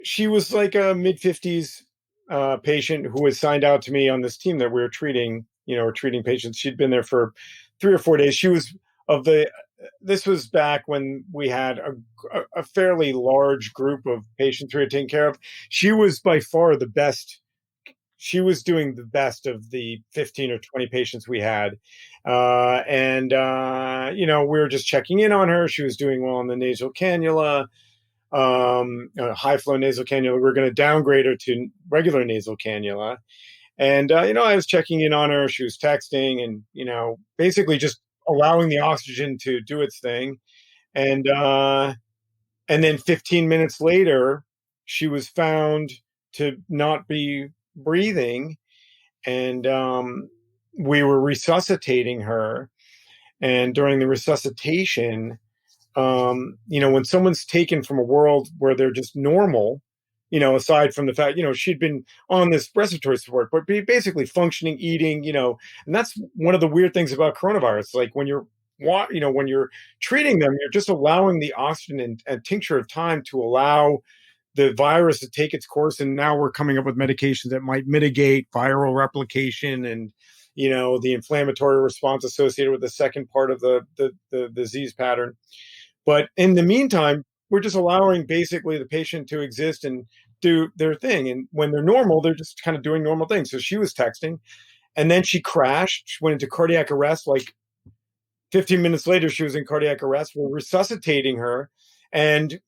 She was like a mid-50s patient who was signed out to me on this team that we were treating, we're treating patients. She'd been there for 3 or 4 days. She was of the, this was back when we had a fairly large group of patients we were taking care of. She was by far the best. She was doing the best of the 15 or 20 patients we had. We were just checking in on her. She was doing well on the nasal cannula, high flow nasal cannula. We're going to downgrade her to regular nasal cannula. And, I was checking in on her. She was texting and, basically just allowing the oxygen to do its thing. And then 15 minutes later, she was found to not be breathing. And we were resuscitating her. And during the resuscitation, when someone's taken from a world where they're just normal, aside from the fact, she'd been on this respiratory support, but basically functioning, eating, and that's one of the weird things about coronavirus. Like when you're treating them, you're just allowing the oxygen and tincture of time to allow the virus to take its course. And now we're coming up with medications that might mitigate viral replication and, the inflammatory response associated with the second part of the disease pattern. But in the meantime, we're just allowing basically the patient to exist and do their thing. And when they're normal, they're just kind of doing normal things. So she was texting and then she crashed. She went into cardiac arrest. Like 15 minutes later, she was in cardiac arrest. We're resuscitating her. And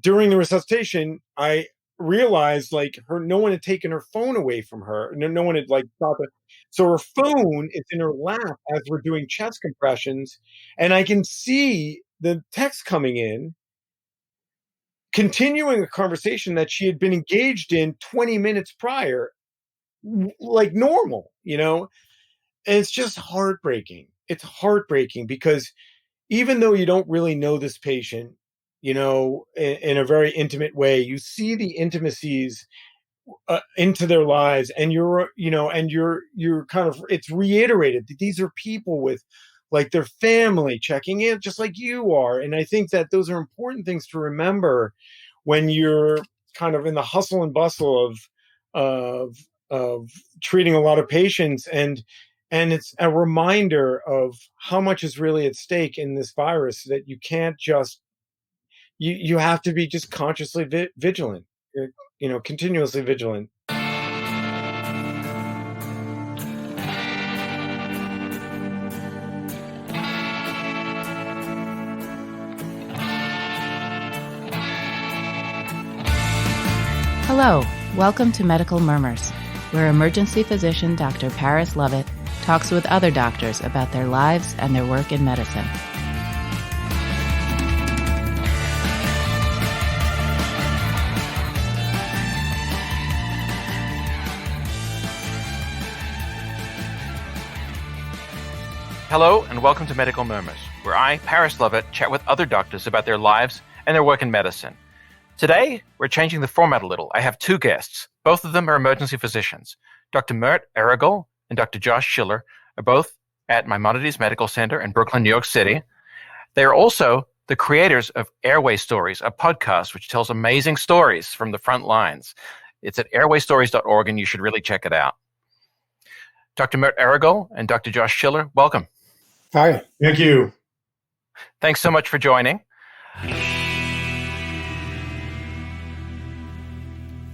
during the resuscitation, I realized no one had taken her phone away from her. No one had stopped it. So her phone is in her lap as we're doing chest compressions. And I can see the text coming in, continuing a conversation that she had been engaged in 20 minutes prior, like normal, And it's just heartbreaking. It's heartbreaking because even though you don't really know this patient, in a very intimate way, you see the intimacies into their lives, and you're kind of, it's reiterated that these are people with their family checking in just like you are. And I think that those are important things to remember when you're kind of in the hustle and bustle of treating a lot of patients. And it's a reminder of how much is really at stake in this virus, that you can't just, you have to be just consciously vigilant, continuously vigilant. Hello, welcome to Medical Murmurs, where emergency physician Dr. Paris Lovett talks with other doctors about their lives and their work in medicine. Hello, and welcome to Medical Murmurs, where I, Paris Lovett, chat with other doctors about their lives and their work in medicine. Today, we're changing the format a little. I have two guests. Both of them are emergency physicians. Dr. Mert Erogul and Dr. Josh Schiller are both at Maimonides Medical Center in Brooklyn, New York City. They are also the creators of Airway Stories, a podcast which tells amazing stories from the front lines. It's at airwaystories.org, and you should really check it out. Dr. Mert Erogul and Dr. Josh Schiller, welcome. Hi. Thank you. Thanks so much for joining.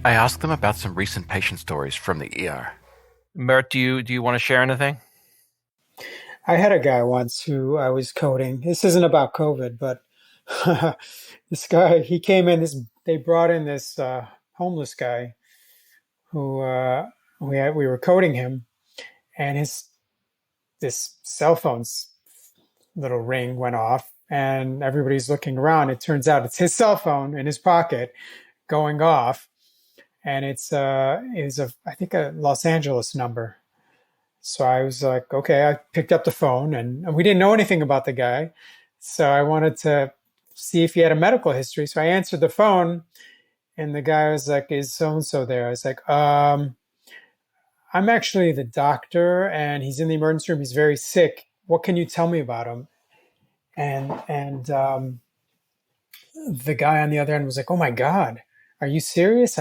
I asked them about some recent patient stories from the ER. Mert, do you want to share anything? I had a guy once who I was coding. This isn't about COVID, but this guy, he came in. They brought in this homeless guy who we were coding him, and this cell phone's little ring went off, and everybody's looking around. It turns out it's his cell phone in his pocket going off. And it was I think a Los Angeles number. So I was like, okay, I picked up the phone and we didn't know anything about the guy. So I wanted to see if he had a medical history. So I answered the phone and the guy was like, is so-and-so there? I was like, I'm actually the doctor and he's in the emergency room. He's very sick. What can you tell me about him? And the guy on the other end was like, oh my God. are you serious?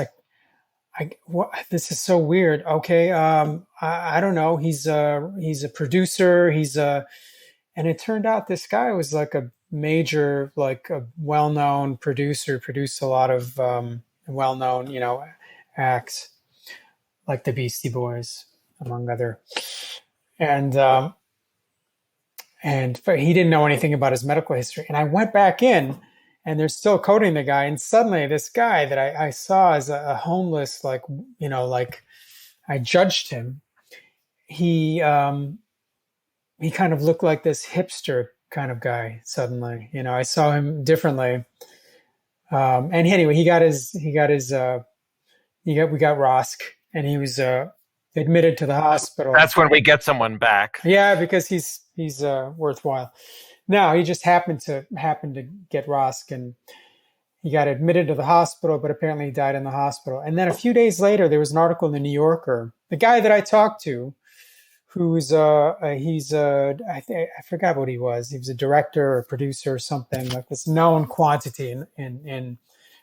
What, this is so weird. Okay. I don't know. He's a producer. And it turned out this guy was like a major, like a well-known producer, produced a lot of, well-known, acts like the Beastie Boys, among other. And, but he didn't know anything about his medical history. And I went back in, and they're still coding the guy. And suddenly, this guy that I saw as a homeless, like like I judged him. He kind of looked like this hipster kind of guy. Suddenly, I saw him differently. And anyway, we got Rosk, and he was admitted to the hospital. That's when we get someone back. Yeah, because he's worthwhile. Now he just happened to get Rosk, and he got admitted to the hospital, but apparently he died in the hospital. And then a few days later, there was an article in the New Yorker. The guy that I talked to, who's I forgot what he was. He was a director or producer or something, like this known quantity in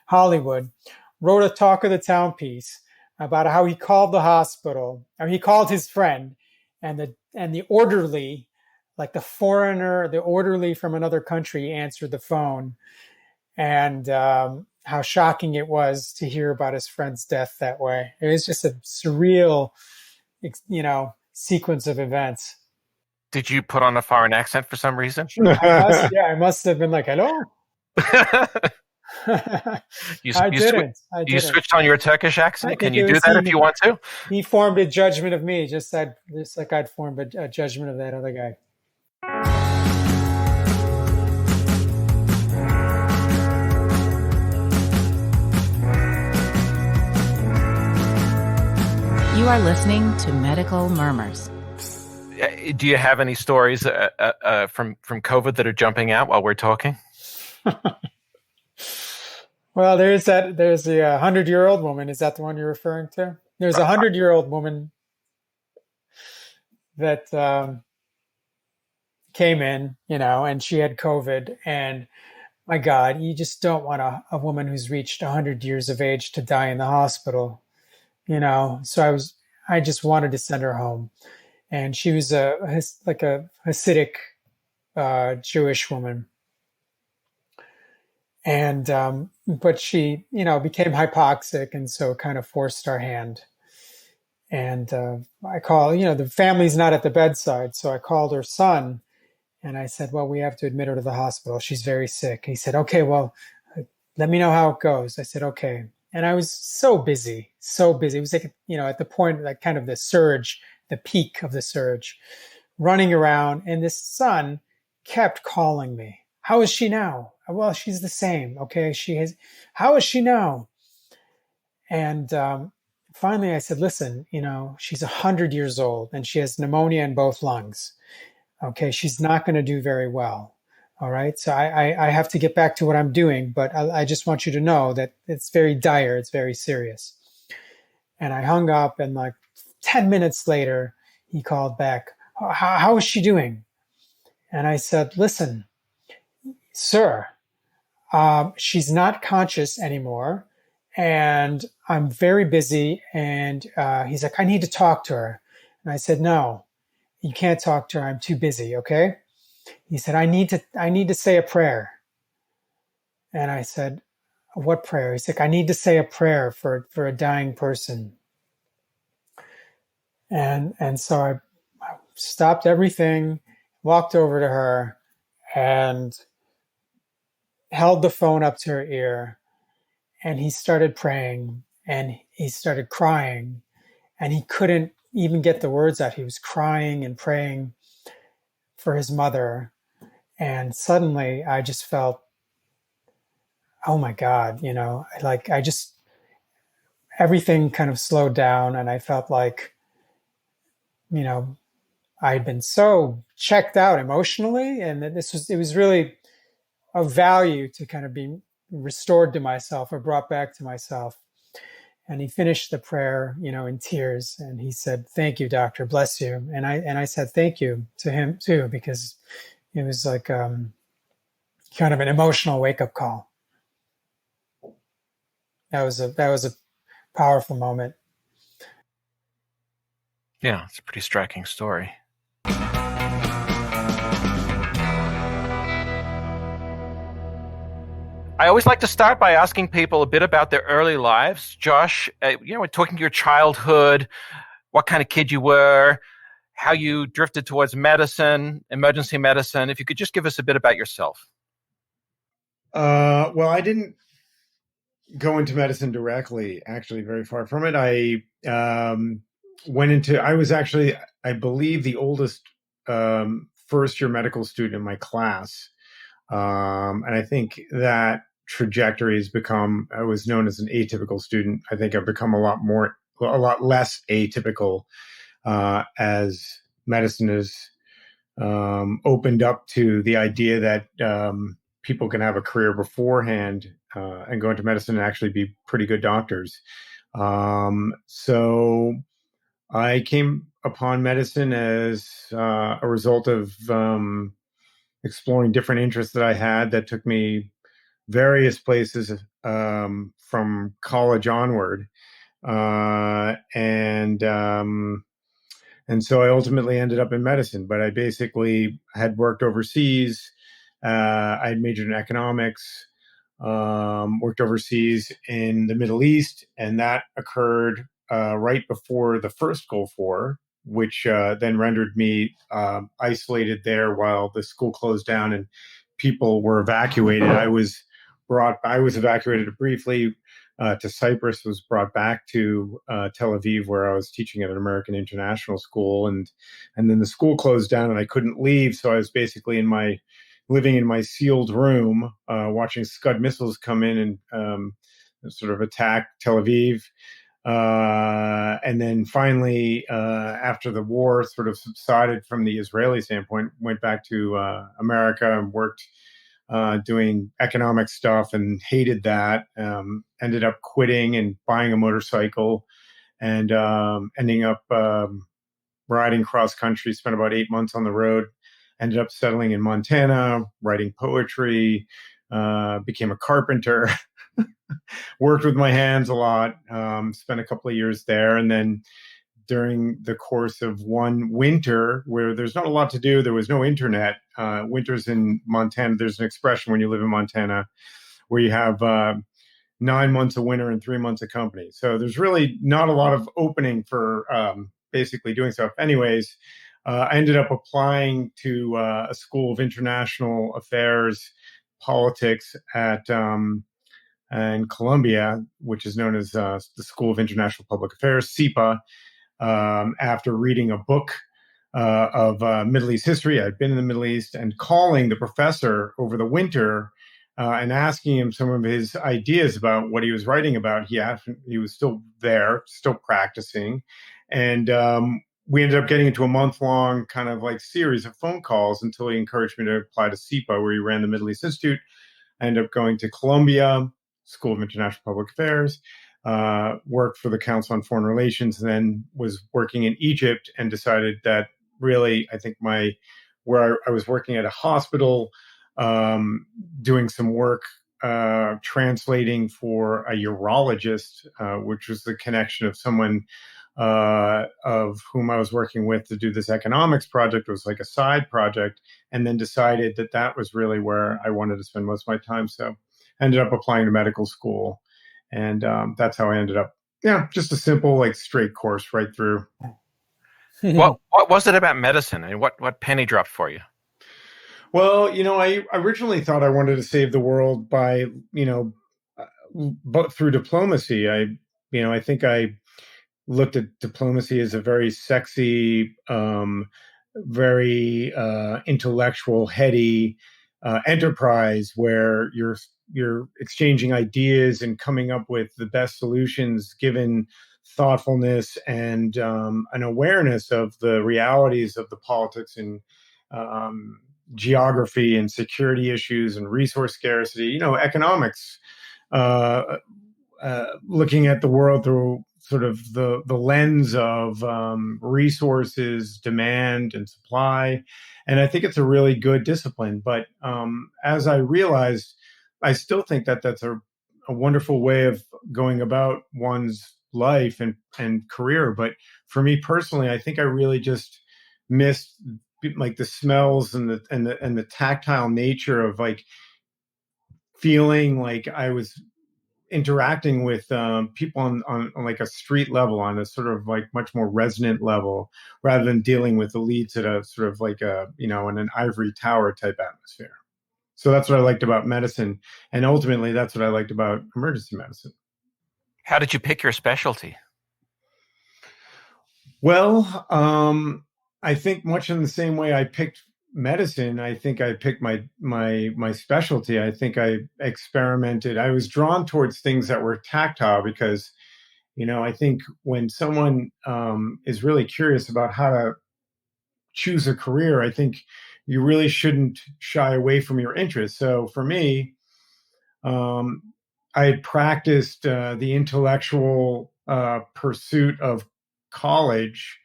Hollywood, wrote a talk of the town piece about how he called the hospital, or he called his friend, and the orderly, like the orderly from another country, answered the phone, and how shocking it was to hear about his friend's death that way. It was just a surreal, sequence of events. Did you put on a foreign accent for some reason? I must have been like, hello. I didn't. You switched on your Turkish accent. Can you do that if you want to? He formed a judgment of me, just like I'd formed a judgment of that other guy. You are listening to Medical Murmurs. Do you have any stories from COVID that are jumping out while we're talking? Well, there's the 100-year-old woman. Is that the one you're referring to? There's a 100-year-old woman that came in, and she had COVID. And my God, you just don't want a woman who's reached 100 years of age to die in the hospital. So I just wanted to send her home. And she was a Hasidic Jewish woman. And, but she, became hypoxic, and so kind of forced our hand. And I call, the family's not at the bedside. So I called her son, and I said, well, we have to admit her to the hospital. She's very sick. He said, okay, well, let me know how it goes. I said, okay. And I was so busy. It was like, at the point, like kind of the surge, the peak of the surge, running around. And this son kept calling me. How is she now? Well, she's the same. Okay. How is she now? And finally I said, listen, she's 100 years old and she has pneumonia in both lungs. Okay. She's not going to do very well. All right. So I have to get back to what I'm doing, but I just want you to know that it's very dire. It's very serious. And I hung up, and like 10 minutes later, he called back. How is she doing? And I said, listen, sir, she's not conscious anymore, and I'm very busy. And he's like, I need to talk to her. And I said, no, you can't talk to her. I'm too busy. Okay. He said, I need to say a prayer. And I said, what prayer? He's like, I need to say a prayer for a dying person. And so I stopped everything, walked over to her, and held the phone up to her ear. And he started praying, and he started crying, and he couldn't even get the words out. He was crying and praying for his mother. And suddenly I just felt, oh my God, everything kind of slowed down, and I felt like, I had been so checked out emotionally, and that it was really of value to kind of be restored to myself or brought back to myself. And he finished the prayer, in tears, and he said, thank you, doctor, bless you. And I said, thank you to him too, because it was like kind of an emotional wake-up call. That was a powerful moment. Yeah, it's a pretty striking story. I always like to start by asking people a bit about their early lives. Josh, we're talking your childhood, what kind of kid you were, how you drifted towards medicine, emergency medicine. If you could just give us a bit about yourself. Well, I didn't go into medicine directly, actually, very far from it. I was actually, I believe, the oldest first year medical student in my class. And I think that trajectory has become, I was known as an atypical student. I think I've become a lot less atypical as medicine has opened up to the idea that people can have a career beforehand and go into medicine and actually be pretty good doctors. So I came upon medicine as a result of exploring different interests that I had that took me various places from college onward. And so I ultimately ended up in medicine, but I basically had worked overseas. I had majored in economics, worked overseas in the Middle East, and that occurred right before the first Gulf War, which then rendered me isolated there while the school closed down and people were evacuated. I was evacuated briefly to Cyprus, was brought back to Tel Aviv, where I was teaching at an American international school, and then the school closed down, and I couldn't leave. So I was basically living in my sealed room, watching Scud missiles come in and sort of attack Tel Aviv. And then finally, after the war sort of subsided from the Israeli standpoint, went back to America and worked doing economic stuff and hated that. Ended up quitting and buying a motorcycle and ending up riding cross country, spent about 8 months on the road, ended up settling in Montana, writing poetry, became a carpenter, worked with my hands a lot, spent a couple of years there. And then during the course of one winter where there's not a lot to do, there was no internet. Winters in Montana, there's an expression when you live in Montana where you have 9 months of winter and 3 months of company. So there's really not a lot of opening for basically doing stuff. Anyways, I ended up applying to a school of international affairs, politics at in Columbia, which is known as the School of International Public Affairs, SIPA. After reading a book of Middle East history, I'd been in the Middle East, and calling the professor over the winter and asking him some of his ideas about what he was writing about. He was still there, still practicing. And we ended up getting into a month-long kind of like series of phone calls until he encouraged me to apply to SIPA, where he ran the Middle East Institute. I ended up going to Columbia, School of International Public Affairs, worked for the Council on Foreign Relations, and then was working in Egypt, and decided that really, I think where I was working at a hospital, doing some work translating for a urologist, which was the connection of someone of whom I was working with to do this economics project. It was like a side project, and then decided that that was really where I wanted to spend most of my time. So ended up applying to medical school, and that's how I ended up. Yeah, just a simple, like, straight course right through. What was it about medicine, and what penny dropped for you? Well, I originally thought I wanted to save the world by, but through diplomacy. I think I looked at diplomacy as a very sexy, very intellectual, heady enterprise where you're exchanging ideas and coming up with the best solutions given thoughtfulness and an awareness of the realities of the politics and geography and security issues and resource scarcity, economics, looking at the world through sort of the lens of resources, demand, and supply. And I think it's a really good discipline. But as I realized, I still think that that's a wonderful way of going about one's life and career. But for me personally, I think I really just missed like the smells and the tactile nature of like feeling like I was interacting with people on like a street level, on a sort of like much more resonant level, rather than dealing with elites at a sort of like a, in an ivory tower type atmosphere. So that's what I liked about medicine. And ultimately, that's what I liked about emergency medicine. How did you pick your specialty? Well, I think much in the same way I picked medicine, I think I picked my specialty. I think I experimented. I was drawn towards things that were tactile because, I think when someone is really curious about how to choose a career, I think you really shouldn't shy away from your interests. So for me, I had practiced the intellectual pursuit of college,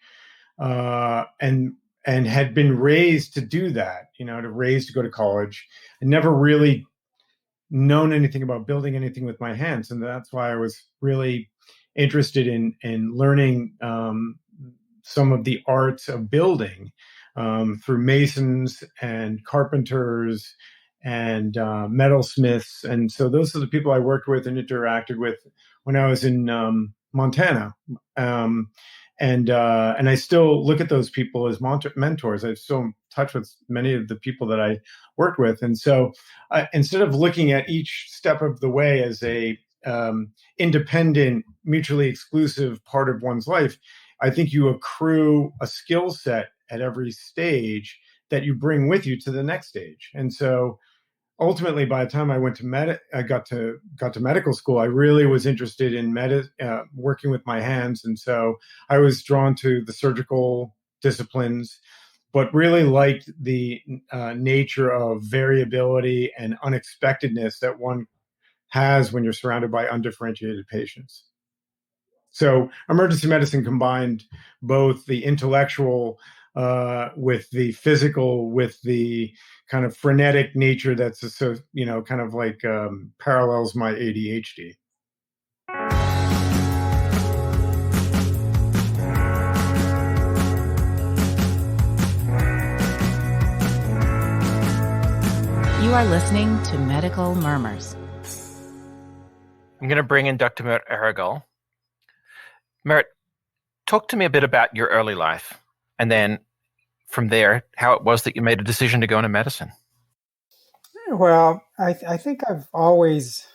and had been raised to do that, to go to college. I never really known anything about building anything with my hands, and that's why I was really interested in learning some of the arts of building through masons and carpenters and metalsmiths. And so those are the people I worked with and interacted with when I was in Montana. And I still look at those people as mentors. I'm still in touch with many of the people that I worked with. And so instead of looking at each step of the way as a independent, mutually exclusive part of one's life, I think you accrue a skill set at every stage that you bring with you to the next stage. And so ultimately, by the time I went to I got to medical school, I really was interested in working with my hands, and so I was drawn to the surgical disciplines, but really liked the nature of variability and unexpectedness that one has when you're surrounded by undifferentiated patients. So emergency medicine combined both the intellectual with the physical, with the kind of frenetic nature that's kind of like parallels my ADHD. You are listening to Medical Murmurs. I'm going to bring in Dr. Mert Erogul. Mert, talk to me a bit about your early life, and then from there, how it was that you made a decision to go into medicine. Well, I think I've always,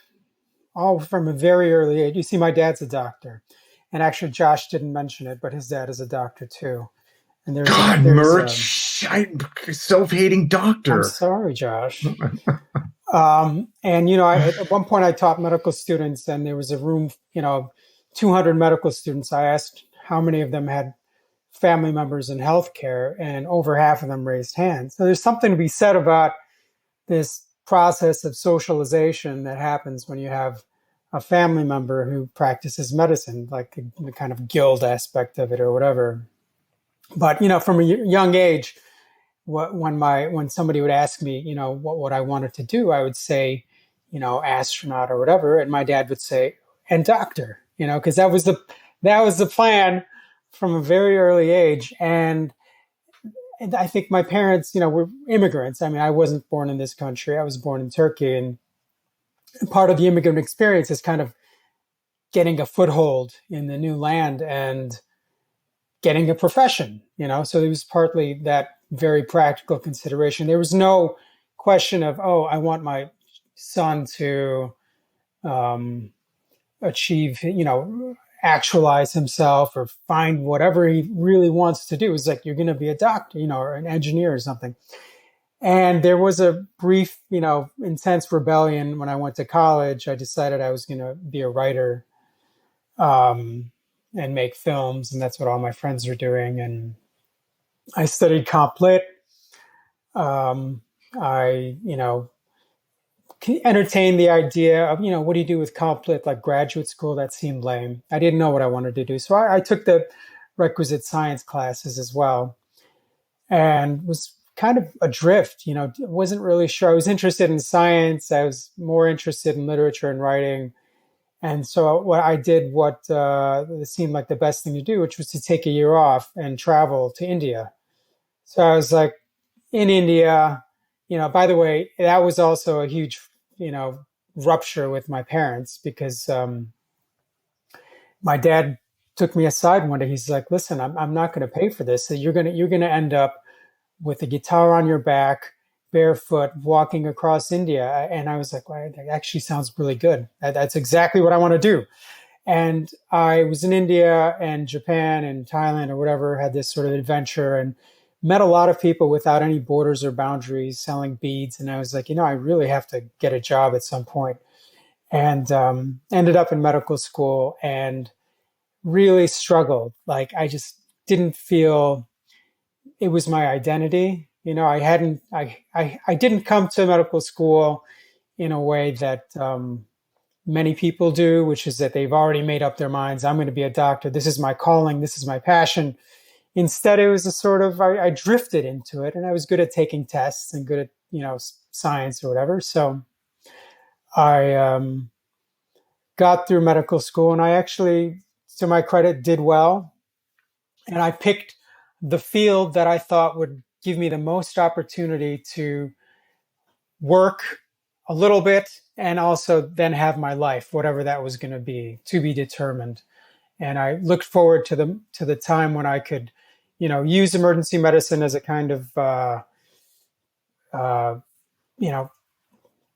from a very early age, you see, my dad's a doctor. And actually, Josh didn't mention it, but his dad is a doctor too. And there's Mert, self-hating doctor. I'm sorry, Josh. And, at one point I taught medical students, and there was a room, 200 medical students. I asked how many of them had family members in healthcare, and over half of them raised hands. So there's something to be said about this process of socialization that happens when you have a family member who practices medicine, like the kind of guild aspect of it or whatever. But, from a young age, when somebody would ask me, what I wanted to do, I would say, astronaut or whatever. And my dad would say, and doctor, because that was the plan from a very early age. And I think my parents, were immigrants. I mean, I wasn't born in this country. I was born in Turkey. And part of the immigrant experience is kind of getting a foothold in the new land and getting a profession, So it was partly that very practical consideration. There was no question of, I want my son to achieve, actualize himself or find whatever he really wants to do. It's like, you're going to be a doctor, or an engineer or something. And there was a brief, intense rebellion when I went to college. I decided I was going to be a writer and make films. And that's what all my friends are doing. And I studied comp lit. I entertained the idea of, what do you do with comp lit, like graduate school? That seemed lame. I didn't know what I wanted to do. So I took the requisite science classes as well and was kind of adrift, wasn't really sure. I was interested in science. I was more interested in literature and writing. And so what I did, what seemed like the best thing to do, which was to take a year off and travel to India. So I was like in India, by the way, that was also a huge, rupture with my parents because my dad took me aside one day. He's like, "Listen, I'm not going to pay for this. So you're gonna end up with a guitar on your back, barefoot, walking across India." And I was like, "Well, that actually sounds really good. That's exactly what I want to do." And I was in India and Japan and Thailand or whatever, had this sort of adventure and met a lot of people without any borders or boundaries selling beads. And I was like, I really have to get a job at some point. And ended up in medical school and really struggled. Like I just didn't feel it was my identity. I didn't come to medical school in a way that many people do, which is that they've already made up their minds. I'm going to be a doctor. This is my calling. This is my passion. Instead, it was a sort of, I drifted into it and I was good at taking tests and good at, science or whatever. So I got through medical school and I actually, to my credit, did well. And I picked the field that I thought would give me the most opportunity to work a little bit and also then have my life, whatever that was going to be determined. And I looked forward to the time when I could, use emergency medicine as a kind of,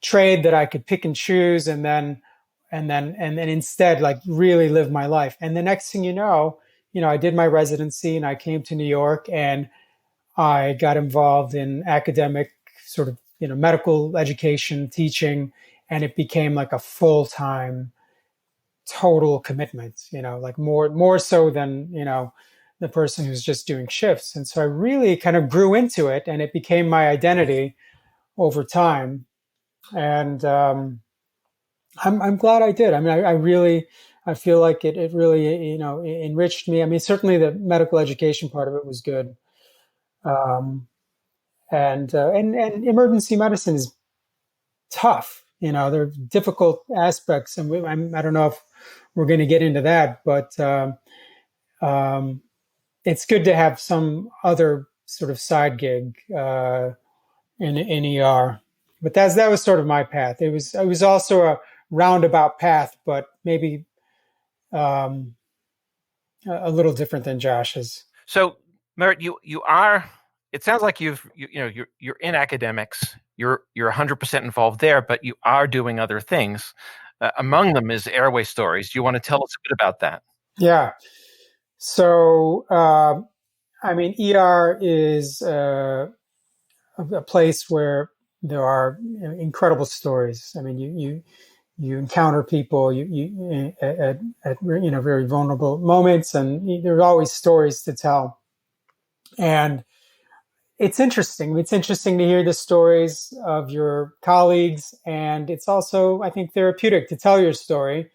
trade that I could pick and choose, and then instead like really live my life. And the next thing I did my residency and I came to New York and I got involved in academic sort of, medical education, teaching, and it became like a full-time total commitment, like more so than, the person who's just doing shifts. And so I really kind of grew into it and it became my identity over time. And I'm glad I did. I mean, I feel like it really, enriched me. I mean, certainly the medical education part of it was good. And emergency medicine is tough. There are difficult aspects, and I don't know if we're going to get into that, but it's good to have some other sort of side gig in ER. But that was sort of my path. It was also a roundabout path, but maybe a little different than Josh's. So, Mert, you are. It sounds like you're in academics. You're 100% involved there, but you are doing other things. Among them is Airway Stories. Do you want to tell us a bit about that? Yeah. So, I mean, ER is a place where there are incredible stories. I mean, you encounter people you at very vulnerable moments, and there are always stories to tell. And it's interesting. It's interesting to hear the stories of your colleagues, and it's also, I think, therapeutic to tell your story.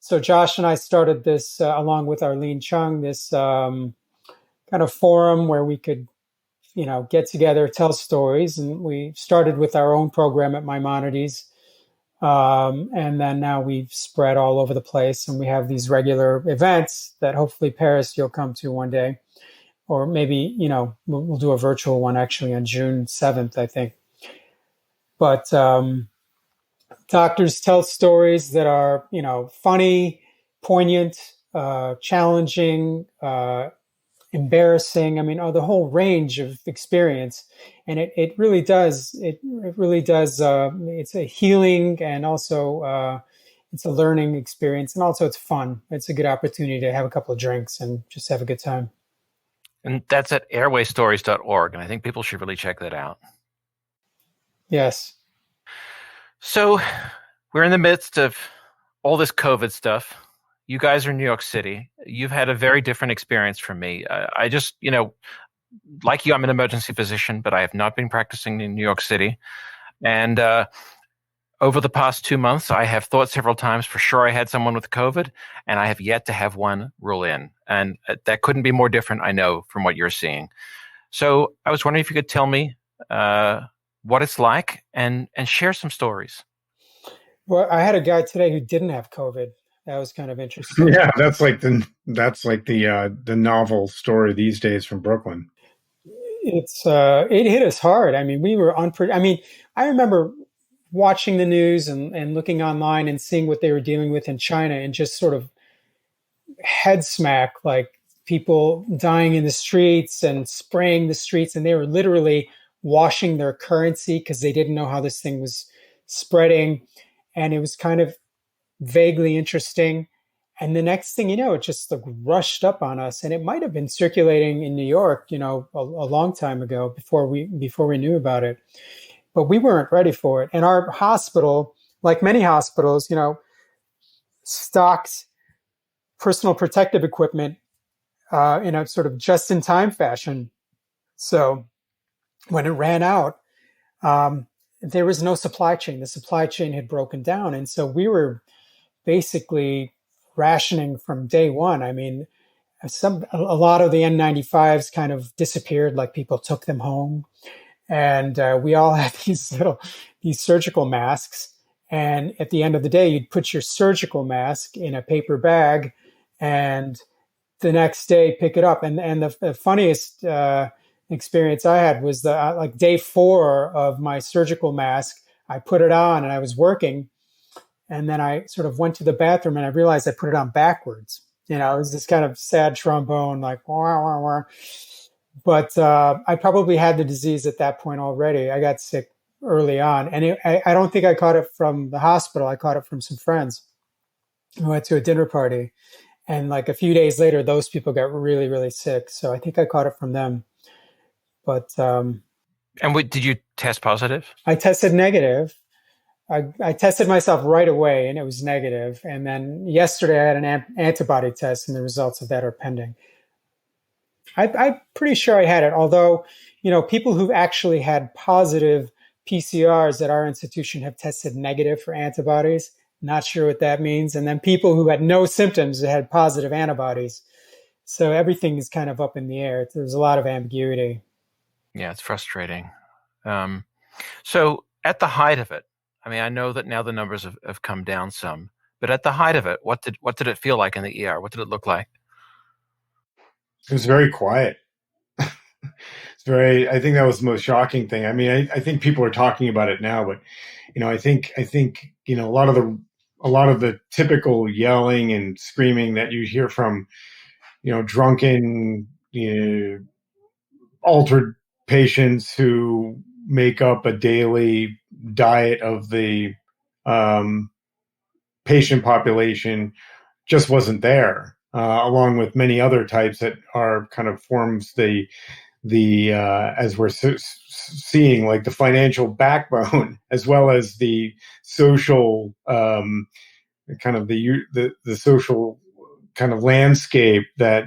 So Josh and I started this along with Arlene Chung, this kind of forum where we could, get together, tell stories. And we started with our own program at Maimonides. And then now we've spread all over the place and we have these regular events that hopefully, Paris, you'll come to one day. Or maybe, we'll do a virtual one actually on June 7th, I think. But doctors tell stories that are, funny, poignant, challenging, embarrassing. I mean, the whole range of experience. And it really does, it's a healing and also it's a learning experience. And also it's fun. It's a good opportunity to have a couple of drinks and just have a good time. And that's at airwaystories.org. And I think people should really check that out. Yes. So we're in the midst of all this COVID stuff. You guys are in New York City. You've had a very different experience from me. I just, like you, I'm an emergency physician, but I have not been practicing in New York City. And over the past 2 months, I have thought several times for sure I had someone with COVID, and I have yet to have one rule in. And that couldn't be more different, I know, from what you're seeing. So I was wondering if you could tell me what it's like and share some stories. Well, I had a guy today who didn't have COVID. That was kind of interesting. Yeah, that's like the novel story these days from Brooklyn. It hit us hard. I mean, we were I mean, I remember watching the news and looking online and seeing what they were dealing with in China and just sort of head smack, like people dying in the streets and spraying the streets, and they were literally washing their currency because they didn't know how this thing was spreading. And it was kind of vaguely interesting. And the next thing you know, it just like rushed up on us, and it might have been circulating in New York, a long time ago before we knew about it. But we weren't ready for it. And our hospital, like many hospitals, stocked personal protective equipment in a sort of just-in-time fashion. So when it ran out, there was no supply chain. The supply chain had broken down, and so we were basically rationing from day one. I mean, a lot of the N95s kind of disappeared, like people took them home, and we all had these surgical masks. And at the end of the day, you'd put your surgical mask in a paper bag, and the next day pick it up. And the funniest experience I had was like day 4 of my surgical mask. I put it on and I was working, and then I sort of went to the bathroom and I realized I put it on backwards. It was this kind of sad trombone, like wah, wah, wah. But I probably had the disease at that point already. I got sick early on, and I don't think I caught it from the hospital. I caught it from some friends who went to a dinner party. And like a few days later, those people got really, really sick. So I think I caught it from them. But And did you test positive? I tested negative. I tested myself right away, and it was negative. And then yesterday I had an antibody test, and the results of that are pending. I'm pretty sure I had it, although, people who've actually had positive PCRs at our institution have tested negative for antibodies. Not sure what that means. And then people who had no symptoms had positive antibodies. So everything is kind of up in the air. There's a lot of ambiguity. Yeah, it's frustrating. So at the height of it, I mean, I know that now the numbers have come down some, but at the height of it, what did it feel like in the ER? What did it look like? It was very quiet. I think that was the most shocking thing. I mean, I think people are talking about it now, but I think a lot of the typical yelling and screaming that you hear from drunken, altered patients who make up a daily diet of the patient population just wasn't there, along with many other types that are kind of forms the as we're seeing, like the financial backbone, as well as the social kind of the social kind of landscape that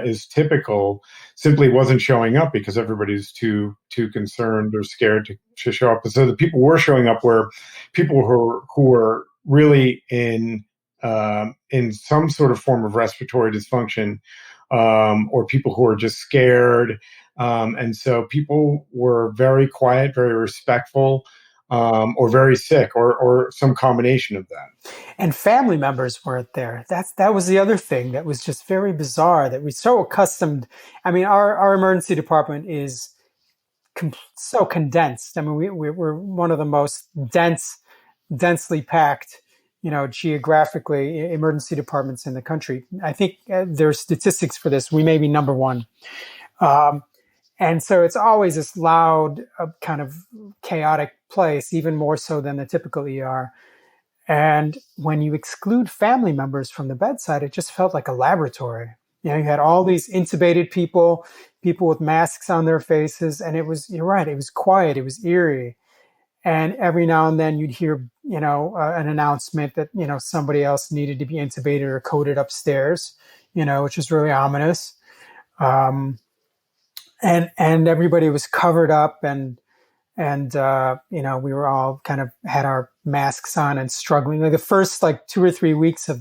is typical, simply wasn't showing up because everybody's too concerned or scared to show up. And so the people were showing up were people who were really in some sort of form of respiratory dysfunction, or people who are just scared. And so people were very quiet, very respectful, or very sick, or some combination of that. And family members weren't there. That was the other thing that was just very bizarre, that we're so accustomed. I mean, our emergency department is so condensed. I mean, we're one of the most densely packed, geographically, emergency departments in the country. I think there's statistics for this. We may be number one. And so it's always this loud, kind of chaotic place, even more so than the typical ER. And when you exclude family members from the bedside, it just felt like a laboratory. You had all these intubated people with masks on their faces, and you're right, it was quiet, it was eerie. And every now and then you'd hear, an announcement that, somebody else needed to be intubated or coded upstairs, which is really ominous. And everybody was covered up, and we were all kind of had our masks on and struggling. Like the first 2 or 3 weeks of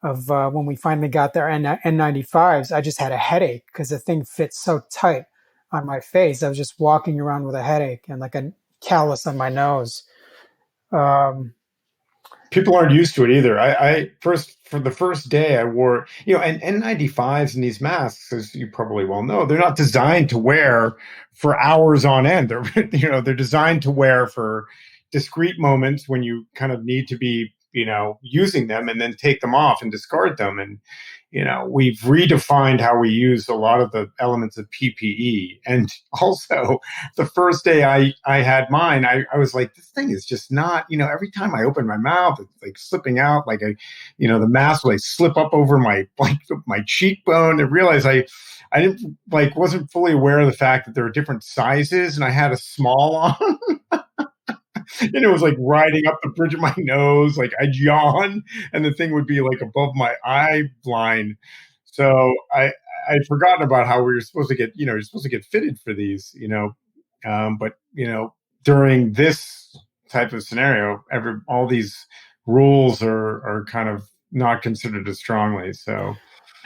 when we finally got their N95s, I just had a headache because the thing fit so tight on my face. I was just walking around with a headache and like a callus on my nose. People aren't used to it either. For the first day I wore, and N95s and these masks, as you probably well know, they're not designed to wear for hours on end. They're, they're designed to wear for discrete moments when you kind of need to be, using them, and then take them off and discard them. And, we've redefined how we use a lot of the elements of PPE. And also, the first day I had mine, I was like, this thing is just not, every time I open my mouth, it's like slipping out, like the mask will like slip up over my cheekbone. And realized I didn't wasn't fully aware of the fact that there were different sizes, and I had a small on. And it was like riding up the bridge of my nose. Like I'd yawn and the thing would be like above my eye line. So I'd forgotten about how we were supposed to get, you're supposed to get fitted for these, but during this type of scenario, all these rules are kind of not considered as strongly. So,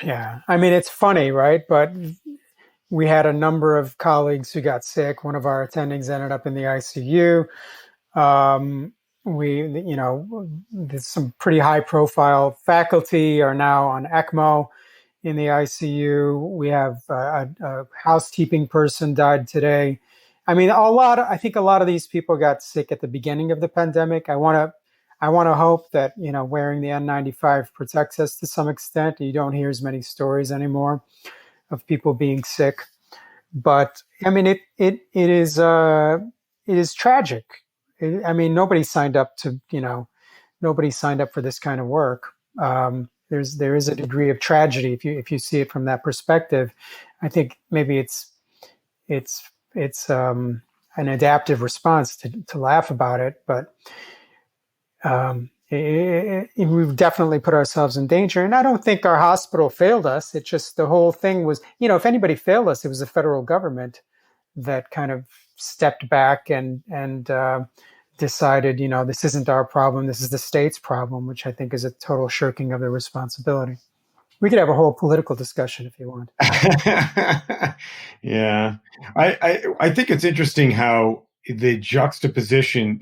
yeah, I mean, it's funny, right? But we had a number of colleagues who got sick. One of our attendings ended up in the ICU. There's some pretty high profile faculty are now on ECMO in the ICU. We have a housekeeping person died today. I mean, I think a lot of these people got sick at the beginning of the pandemic. I want to hope that, wearing the N95 protects us to some extent. You don't hear as many stories anymore of people being sick. But I mean, it is tragic. I mean, nobody signed up for this kind of work. There is a degree of tragedy if you see it from that perspective. I think maybe it's an adaptive response to laugh about it, but we've definitely put ourselves in danger. And I don't think our hospital failed us. It's just the whole thing was, if anybody failed us, it was the federal government that kind of stepped back and decided, this isn't our problem, this is the state's problem, which I think is a total shirking of their responsibility. We could have a whole political discussion if you want. Yeah. I think it's interesting how the juxtaposition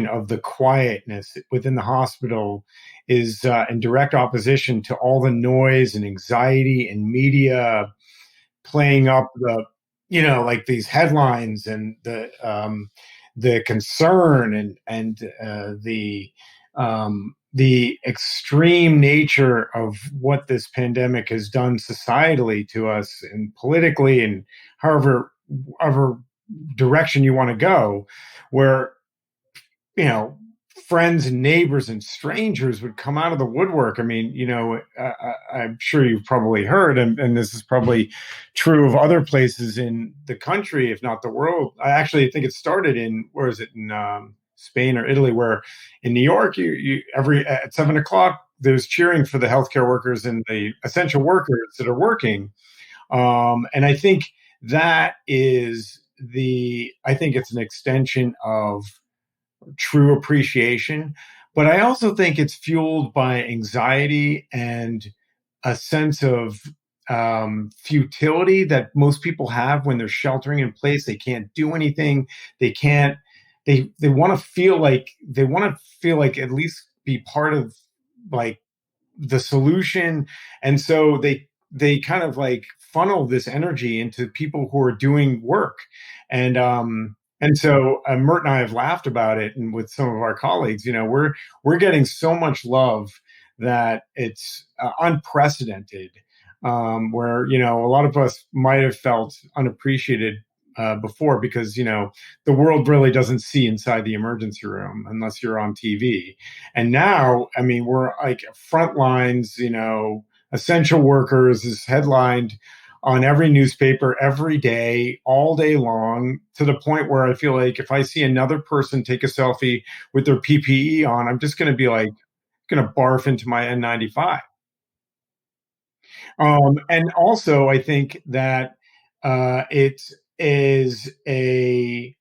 of the quietness within the hospital is in direct opposition to all the noise and anxiety and media playing up like these headlines and the concern and the extreme nature of what this pandemic has done societally to us and politically and however direction you want to go, where friends and neighbors and strangers would come out of the woodwork. I mean, I'm sure you've probably heard, and this is probably true of other places in the country, if not the world. I actually think it started in, where is it, in Spain or Italy, where in New York, you at 7:00, there's cheering for the healthcare workers and the essential workers that are working. And I think that is I think it's an extension of true appreciation, but I also think it's fueled by anxiety and a sense of futility that most people have when they're sheltering in place. They can't do anything. They want to feel like at least be part of like the solution, and so they kind of like funnel this energy into people who are doing work. And so Mert and I have laughed about it, and with some of our colleagues, we're getting so much love that it's unprecedented. Where a lot of us might have felt unappreciated before, because the world really doesn't see inside the emergency room unless you're on TV. And now, I mean, we're like front lines. Essential workers is headlined on every newspaper every day, all day long, to the point where I feel like if I see another person take a selfie with their PPE on, I'm just going to be like, going to barf into my N95. And also, I think that it is I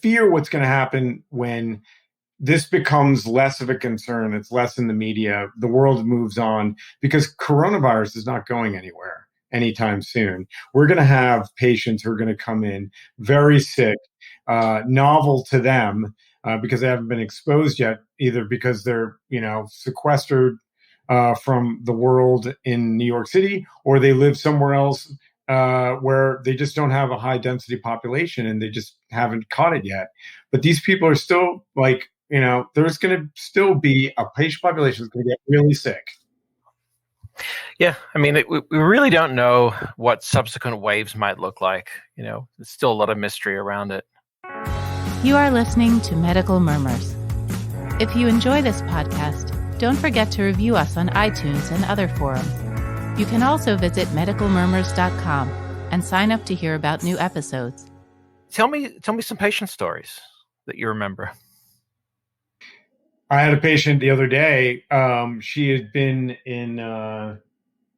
fear what's going to happen when this becomes less of a concern. It's less in the media. The world moves on, because coronavirus is not going anywhere anytime soon. We're going to have patients who are going to come in very sick, novel to them, because they haven't been exposed yet, either because they're, sequestered from the world in New York City, or they live somewhere else where they just don't have a high density population and they just haven't caught it yet. But these people are still there's going to still be a patient population that's going to get really sick. Yeah, I mean, we really don't know what subsequent waves might look like. There's still a lot of mystery around it. You are listening to Medical Murmurs. If you enjoy this podcast, don't forget to review us on iTunes and other forums. You can also visit medicalmurmurs.com and sign up to hear about new episodes. Tell me some patient stories that you remember. I had a patient the other day. She had been in, it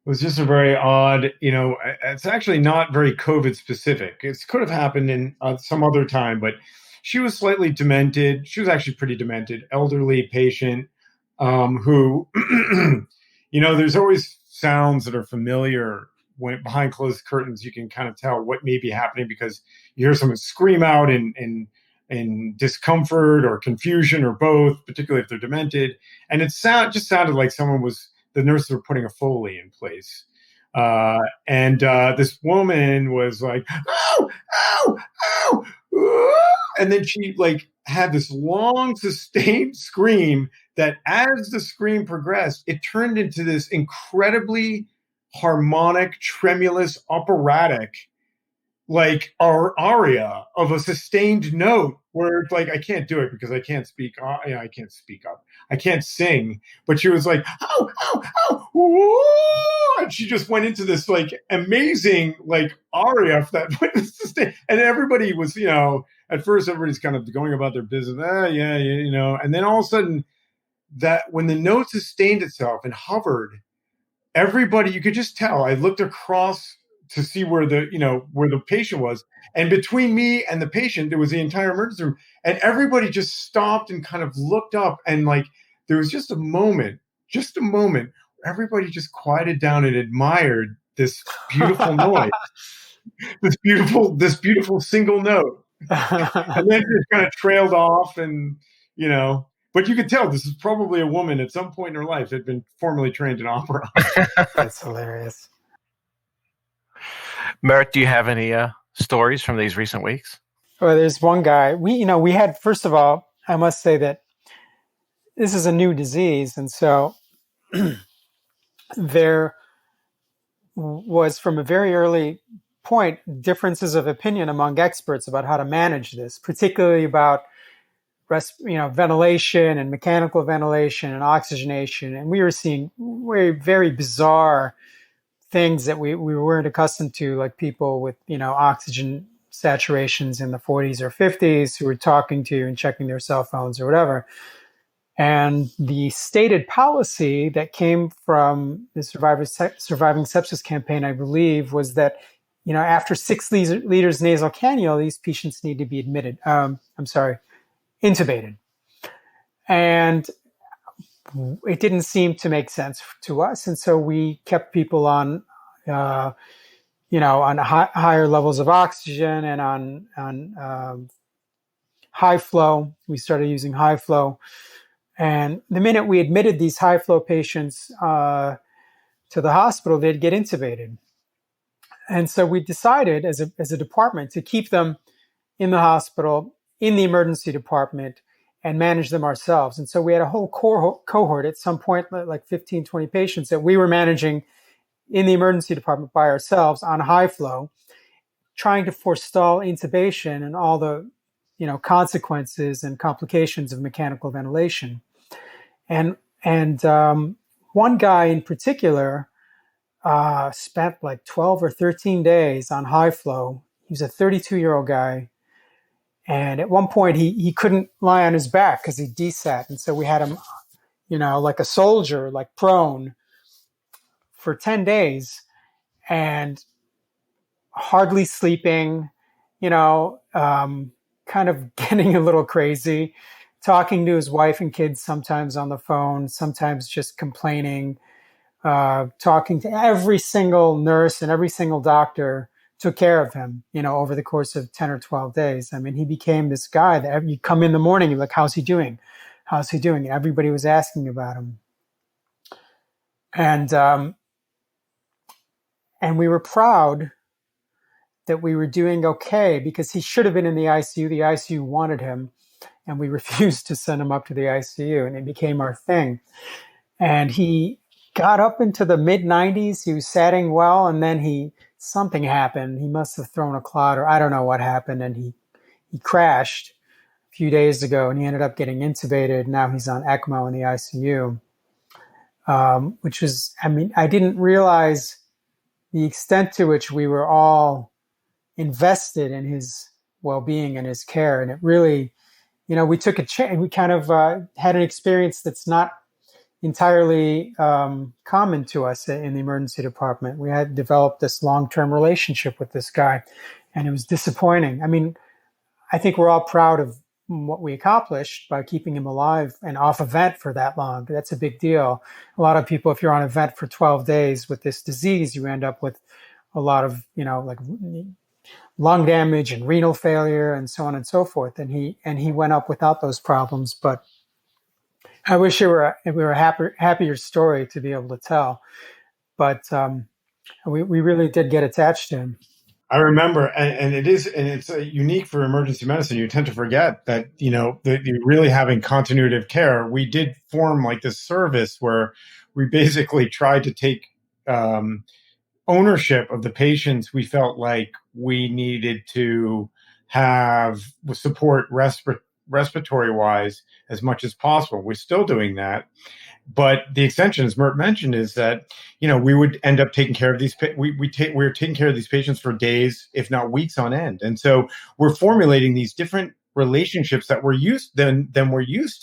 was just a very odd, it's actually not very COVID specific. It could have happened in some other time, but she was slightly demented. She was actually pretty demented, elderly patient who, there's always sounds that are familiar when behind closed curtains. You can kind of tell what may be happening because you hear someone scream out in discomfort or confusion or both, particularly if they're demented. And it just sounded like the nurses were putting a Foley in place. And this woman was like, ow, ow, ow, ow. And then she had this long sustained scream that as the scream progressed, it turned into this incredibly harmonic, tremulous, operatic, our aria of a sustained note where it's I can't do it because I can't speak. I can't speak up. I can't sing. But she was like, ow, ow, ow, woo! And she just went into this amazing aria that was sustained. And everybody was, at first everybody's kind of going about their business. And then all of a sudden that when the note sustained itself and hovered, everybody, you could just tell. I looked across to see where the patient was. And between me and the patient, there was the entire emergency room. And everybody just stopped and kind of looked up. And there was just a moment where everybody just quieted down and admired this beautiful noise, this beautiful single note. And then it kind of trailed off and, but you could tell this is probably a woman at some point in her life that had been formally trained in opera. That's hilarious. Mert, do you have any stories from these recent weeks? Well, there's one guy. We had, first of all, I must say that this is a new disease. And so there was, from a very early point, differences of opinion among experts about how to manage this, particularly about ventilation and mechanical ventilation and oxygenation. And we were seeing very bizarre things that we weren't accustomed to, like people with, oxygen saturations in the 40s or 50s who were talking to and checking their cell phones or whatever. And the stated policy that came from the Surviving Sepsis campaign, I believe, was that, after 6 liters nasal cannula, these patients need to be intubated. And it didn't seem to make sense to us. And so we kept people on, on higher levels of oxygen and on high flow. We started using high flow. And the minute we admitted these high flow patients to the hospital, they'd get intubated. And so we decided as a department to keep them in the hospital, in the emergency department, and manage them ourselves. And so we had a whole cohort at some point, like 15, 20 patients that we were managing in the emergency department by ourselves on high flow, trying to forestall intubation and all the, consequences and complications of mechanical ventilation. And one guy in particular spent 12 or 13 days on high flow. He was a 32-year-old guy. And at one point, he couldn't lie on his back because he desat. And so we had him, like a soldier, prone for 10 days and hardly sleeping, kind of getting a little crazy, talking to his wife and kids sometimes on the phone, sometimes just complaining, talking to every single nurse and every single doctor took care of him, over the course of 10 or 12 days. I mean, he became this guy that you come in the morning, you're like, how's he doing? How's he doing? And everybody was asking about him. And we were proud that we were doing okay, because he should have been in the ICU. The ICU wanted him, and we refused to send him up to the ICU, and it became our thing. And he got up into the mid-90s. He was satting well, and then something happened. He must have thrown a clot, or I don't know what happened, and he crashed a few days ago, and he ended up getting intubated. Now he's on ECMO in the ICU, which was, I mean, I didn't realize the extent to which we were all invested in his well-being and his care. And it really, we took a chance. We kind of had an experience that's not entirely common to us in the emergency department. We had developed this long-term relationship with this guy, and it was disappointing. I mean, I think we're all proud of what we accomplished by keeping him alive and off a vent for that long. That's a big deal. A lot of people, if you're on a vent for 12 days with this disease, you end up with a lot of, like lung damage and renal failure and so on and so forth. And he went up without those problems. But I wish it were a happier story to be able to tell. But we really did get attached to him. I remember, and it's unique for emergency medicine. You tend to forget that, that you're really having continuity of care. We did form like this service where we basically tried to take ownership of the patients we felt like we needed to have support respiratory wise as much as possible. We're still doing that. But the extension, as Mert mentioned, is that, we would end up taking care of these, we were taking care of these patients for days, if not weeks on end. And so we're formulating these different relationships that we're used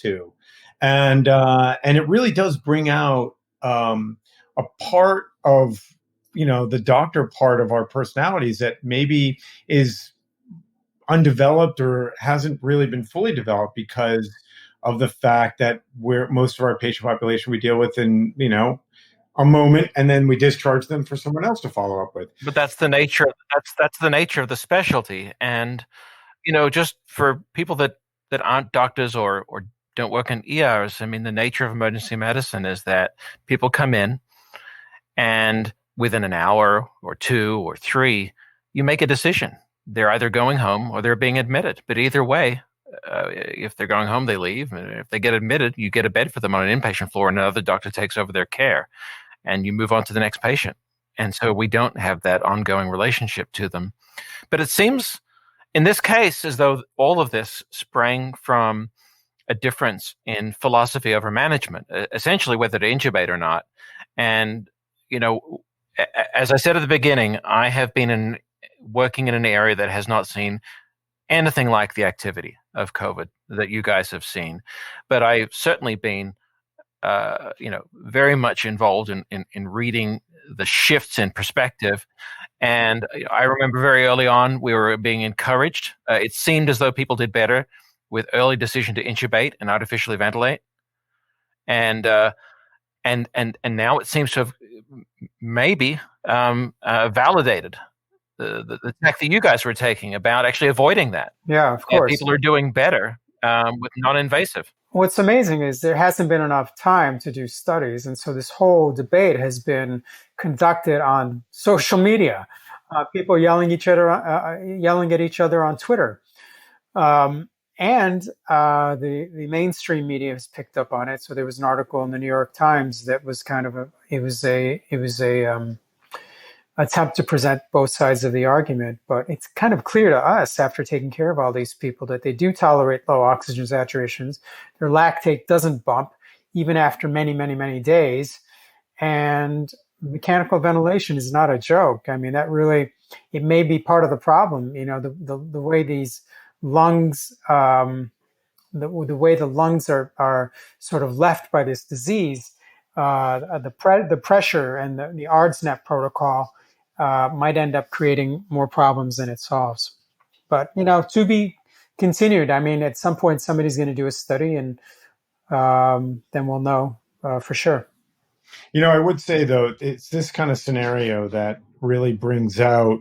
to. And it really does bring out a part of, the doctor part of our personalities that maybe is undeveloped or hasn't really been fully developed because of the fact that most of our patient population we deal with in, a moment, and then we discharge them for someone else to follow up with. But that's the nature. That's the nature of the specialty. And, just for people that aren't doctors or don't work in ERs, I mean, the nature of emergency medicine is that people come in, and within an hour or 2 or 3, you make a decision. They're either going home or they're being admitted. But either way, if they're going home, they leave. And if they get admitted, you get a bed for them on an inpatient floor, and another doctor takes over their care, and you move on to the next patient. And so we don't have that ongoing relationship to them. But it seems in this case as though all of this sprang from a difference in philosophy over management, essentially whether to intubate or not. And, as I said at the beginning, I have been working in an area that has not seen anything like the activity of COVID that you guys have seen. But I've certainly been, very much involved in reading the shifts in perspective. And I remember very early on, we were being encouraged. It seemed as though people did better with early decision to intubate and artificially ventilate. And now it seems to have maybe validated the tech that you guys were taking about actually avoiding that. Yeah, of course. People are doing better with non-invasive. What's amazing is there hasn't been enough time to do studies. And so this whole debate has been conducted on social media, people yelling at each other on Twitter. And the mainstream media has picked up on it. So there was an article in the New York Times that was kind of a attempt to present both sides of the argument. But it's kind of clear to us after taking care of all these people that they do tolerate low oxygen saturations. Their lactate doesn't bump even after many, many, many days. And mechanical ventilation is not a joke. I mean, it may be part of the problem. The way these lungs, the way the lungs are sort of left by this disease, the pressure and the ARDSNet protocol might end up creating more problems than it solves. But, to be continued. I mean, at some point, somebody's going to do a study, and then we'll know for sure. I would say, though, it's this kind of scenario that really brings out,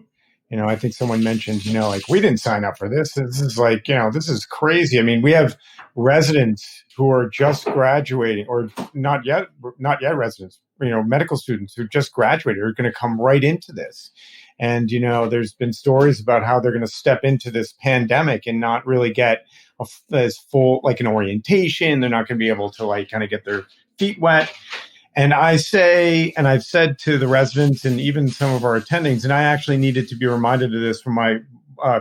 I think someone mentioned, like, we didn't sign up for this. This is like, this is crazy. I mean, we have residents who are just graduating, or not yet residents, medical students who just graduated are going to come right into this. And, there's been stories about how they're going to step into this pandemic and not really get as full, like, an orientation. They're not going to be able to, like, kind of get their feet wet. And I've said to the residents and even some of our attendings, and I actually needed to be reminded of this from my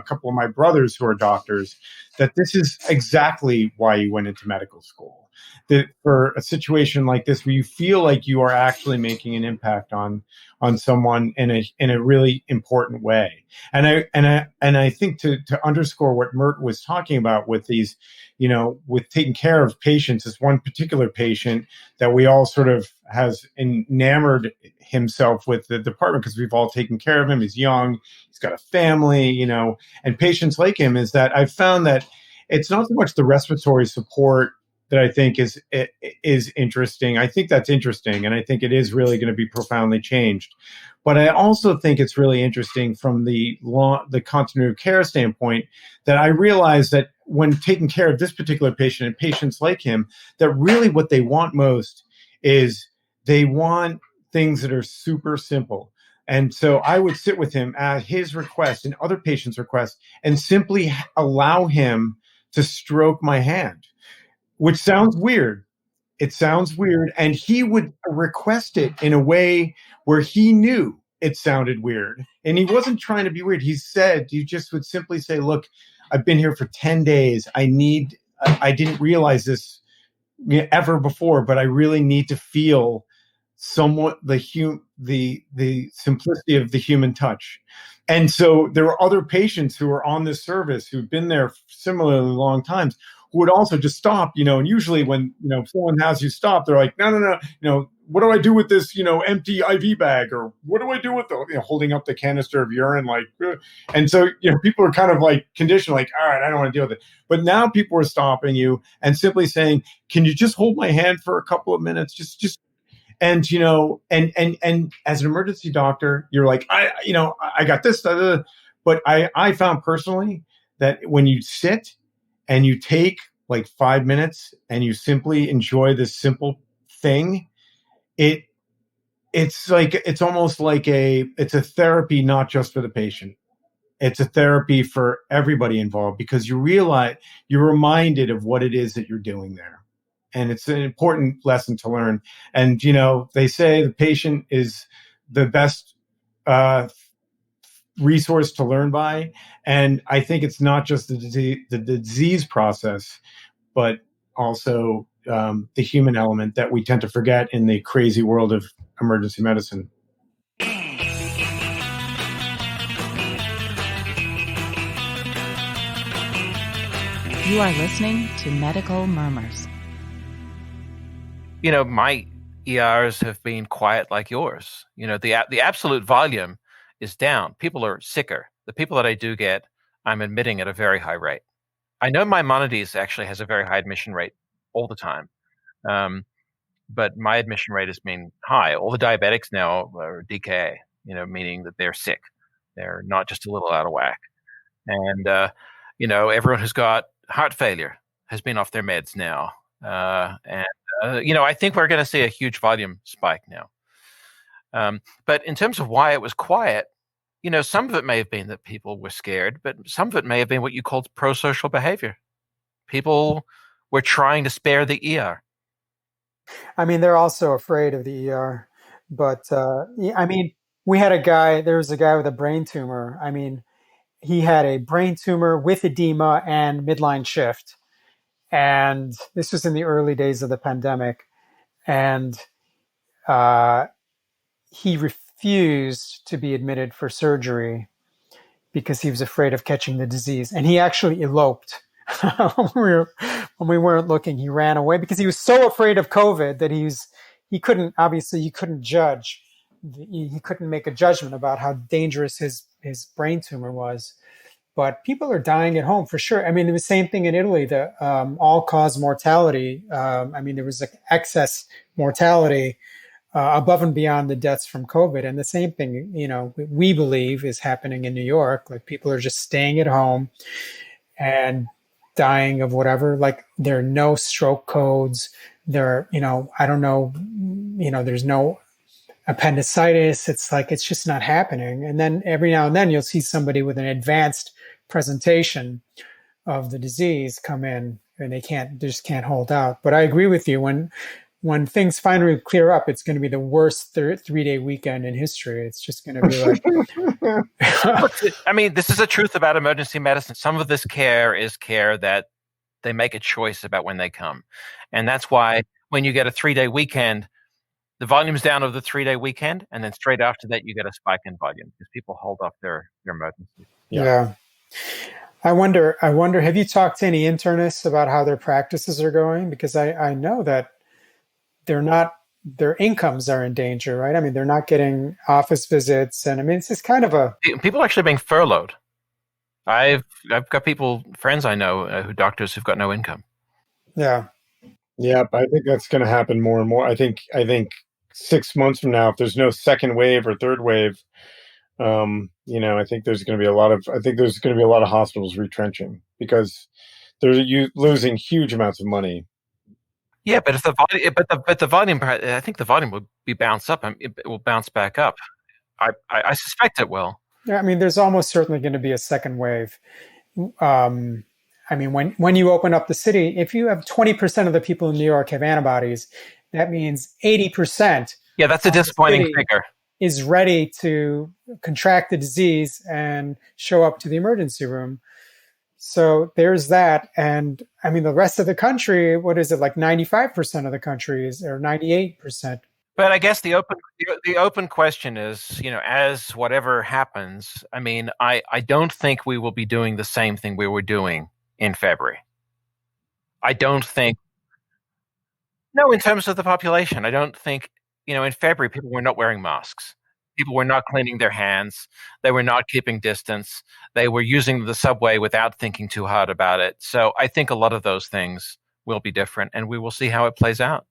couple of my brothers who are doctors, that this is exactly why you went into medical school. That for a situation like this, where you feel like you are actually making an impact on someone in a really important way. And I think to underscore what Mert was talking about with these, with taking care of patients, this one particular patient that we all sort of has enamored himself with the department because we've all taken care of him. He's young, he's got a family, and patients like him, is that I've found that it's not so much the respiratory support that I think is interesting. I think that's interesting, and I think it is really going to be profoundly changed. But I also think it's really interesting from the continuity of care standpoint, that I realize that when taking care of this particular patient and patients like him, that really what they want most is they want things that are super simple. And so I would sit with him at his request and other patients' requests and simply allow him to stroke my hand, which sounds weird. It sounds weird. And he would request it in a way where he knew it sounded weird. And he wasn't trying to be weird. He just would simply say, look, I've been here for 10 days. I didn't realize this ever before, but I really need to feel somewhat the simplicity of the human touch. And so there were other patients who were on this service who'd been there similarly long times, who would also just stop, and usually when, someone has you stop, they're like, no, what do I do with this, empty IV bag? Or what do I do with the, holding up the canister of urine? Like, and so, people are kind of like conditioned, like, all right, I don't want to deal with it. But now people are stopping you and simply saying, can you just hold my hand for a couple of minutes? Just, and, and as an emergency doctor, you're like, I got this, but I found personally that when you sit and you take like 5 minutes and you simply enjoy this simple thing, it's almost like it's a therapy, not just for the patient. It's a therapy for everybody involved, because you realize, you're reminded of what it is that you're doing there. And it's an important lesson to learn. And, they say the patient is the best resource to learn by. And I think it's not just the disease process, but also the human element that we tend to forget in the crazy world of emergency medicine. You are listening to Medical Murmurs. My ERs have been quiet like yours. The absolute volume is down. People are sicker. The people that I do get, I'm admitting at a very high rate. I know Maimonides actually has a very high admission rate all the time. But my admission rate has been high. All the diabetics now are DKA, meaning that they're sick. They're not just a little out of whack. And, everyone who's got heart failure has been off their meds now. I think we're going to see a huge volume spike now. But in terms of why it was quiet, some of it may have been that people were scared, but some of it may have been what you called pro-social behavior. People were trying to spare the ER. I mean, they're also afraid of the ER. But, we had there was a guy with a brain tumor. I mean, he had a brain tumor with edema and midline shift. And this was in the early days of the pandemic. And he refused to be admitted for surgery because he was afraid of catching the disease. And he actually eloped. when we weren't looking, he ran away because he was so afraid of COVID that he couldn't judge. He couldn't make a judgment about how dangerous his brain tumor was. But people are dying at home for sure. I mean, it was the same thing in Italy, the all-cause mortality. There was excess mortality above and beyond the deaths from COVID. And the same thing, we believe is happening in New York. Like people are just staying at home and dying of whatever. Like there are no stroke codes. There, I don't know, there's no appendicitis. It's like, it's just not happening. And then every now and then you'll see somebody with an advanced presentation of the disease come in and they just can't hold out. But I agree with you. When things finally clear up, it's going to be the worst 3-day weekend in history. It's just going to be like, I mean, this is the truth about emergency medicine. Some of this care is care that they make a choice about when they come. And that's why when you get a 3-day weekend, the volume's down of the 3-day weekend, and then straight after that, you get a spike in volume because people hold off their emergencies. Yeah. I wonder, have you talked to any internists about how their practices are going? Because I know that their incomes are in danger, right? I mean, they're not getting office visits. And I mean, it's just kind of people are actually being furloughed. I've got friends I know doctors who've got no income. Yeah. Yeah, I think that's going to happen more and more. I think 6 months from now, if there's no second wave or third wave, I think there's going to be a lot of hospitals retrenching because they're losing huge amounts of money. Yeah, but if the volume, I think the volume will be bounced up. It will bounce back up. I suspect it will. Yeah, I mean, there's almost certainly going to be a second wave. I mean, when you open up the city, if you have 20% of the people in New York have antibodies, that means 80%. Yeah, that's a disappointing figure. Is ready to contract the disease and show up to the emergency room. So there's that. And I mean, the rest of the country, what is it, like 95% of the country or 98%? But I guess the open question is, as whatever happens, I mean, I don't think we will be doing the same thing we were doing in February. I don't think. No, in terms of the population, I don't think, in February, people were not wearing masks. People were not cleaning their hands. They were not keeping distance. They were using the subway without thinking too hard about it. So I think a lot of those things will be different, and we will see how it plays out.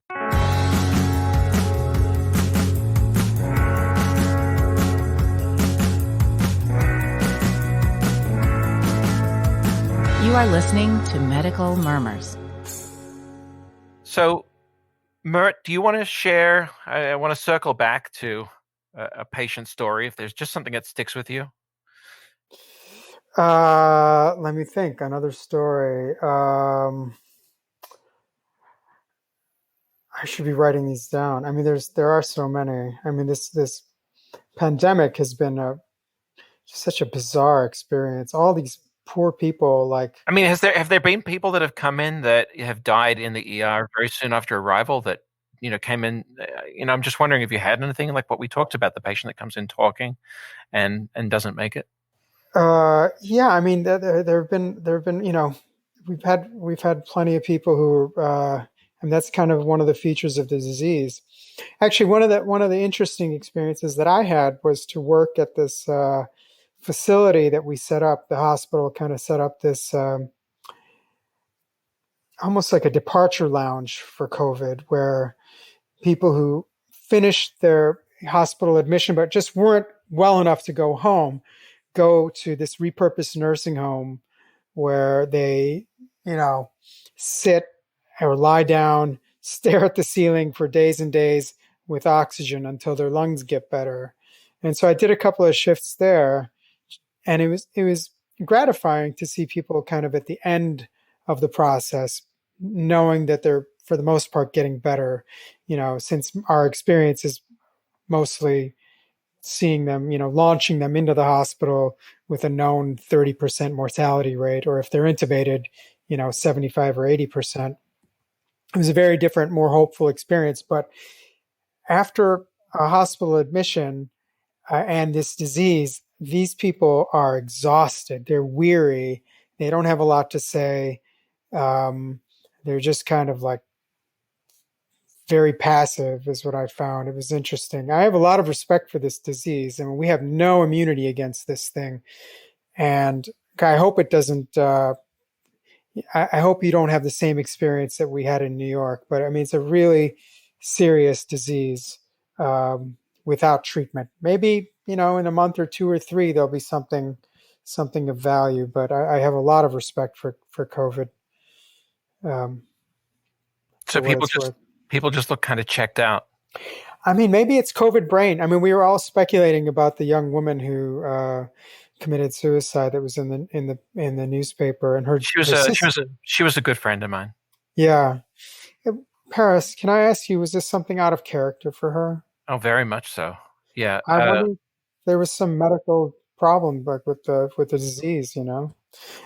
You are listening to Medical Murmurs. So, Mert, do you want to share? I want to circle back to a patient story, if there's just something that sticks with you. Let me think. Another story. I should be writing these down. I mean, there are so many. I mean, this pandemic has been such a bizarre experience. All these poor people, I mean, have there been people that have come in that have died in the ER very soon after arrival that came in? I'm just wondering if you had anything like what we talked about, the patient that comes in talking and doesn't make it. Yeah, I mean, there have been we've had plenty of people who and that's kind of one of the features of the disease. Actually, one of the interesting experiences that I had was to work at this facility that we set up. The hospital kind of set up this almost like a departure lounge for COVID, where people who finished their hospital admission but just weren't well enough to go home go to this repurposed nursing home where they, sit or lie down, stare at the ceiling for days and days with oxygen until their lungs get better. And so I did a couple of shifts there, and it was gratifying to see people kind of at the end of the process, knowing that they're, for the most part, getting better, since our experience is mostly seeing them, launching them into the hospital with a known 30% mortality rate, or if they're intubated, 75 or 80%. It was a very different, more hopeful experience. But after a hospital admission and this disease, these people are exhausted. They're weary. They don't have a lot to say. They're just kind of like very passive is what I found. It was interesting. I have a lot of respect for this disease. I mean, we have no immunity against this thing. And I hope it doesn't, I hope you don't have the same experience that we had in New York. But I mean, it's a really serious disease. without treatment. Maybe, in a month or 2 or 3, there'll be something of value. But I have a lot of respect for COVID, um, So for what it's worth. people just look kind of checked out. I mean, maybe it's COVID brain. I mean, we were all speculating about the young woman who committed suicide that was in the newspaper, and her sister. She was a good friend of mine. Yeah. Paris, can I ask you, was this something out of character for her? Oh, very much so. Yeah. I wonder if there was some medical problem like with the disease,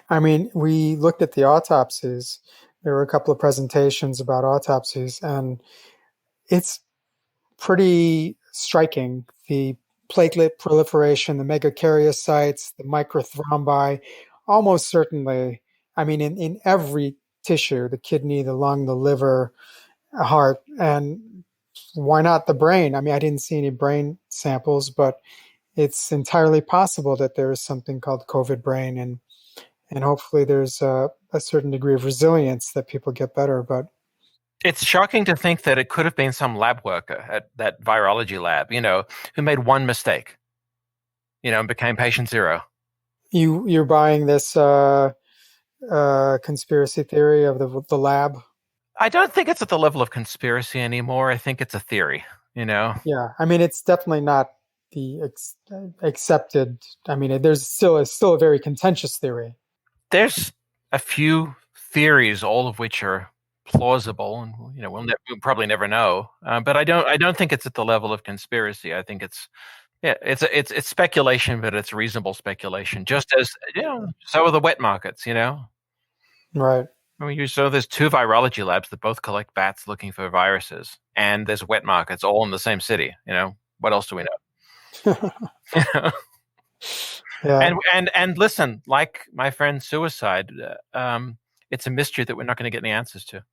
I mean, we looked at the autopsies. There were a couple of presentations about autopsies, and it's pretty striking. The platelet proliferation, the megakaryocytes, the microthrombi, almost certainly, I mean, in every tissue, the kidney, the lung, the liver, heart, and why not the brain? I mean, I didn't see any brain samples, but it's entirely possible that there is something called COVID brain, and hopefully there's a certain degree of resilience that people get better. But it's shocking to think that it could have been some lab worker at that virology lab, who made one mistake, and became patient zero. You're buying this conspiracy theory of the lab? I don't think it's at the level of conspiracy anymore. I think it's a theory, Yeah, I mean, it's definitely not the accepted. I mean, there's still a very contentious theory. There's a few theories, all of which are plausible, and we'll probably never know. But I don't think it's at the level of conspiracy. I think it's speculation, but it's reasonable speculation. Just as so are the wet markets. Right. I mean, there's 2 virology labs that both collect bats looking for viruses, and there's wet markets all in the same city. What else do we know? Yeah. And listen, like my friend's suicide, it's a mystery that we're not going to get any answers to.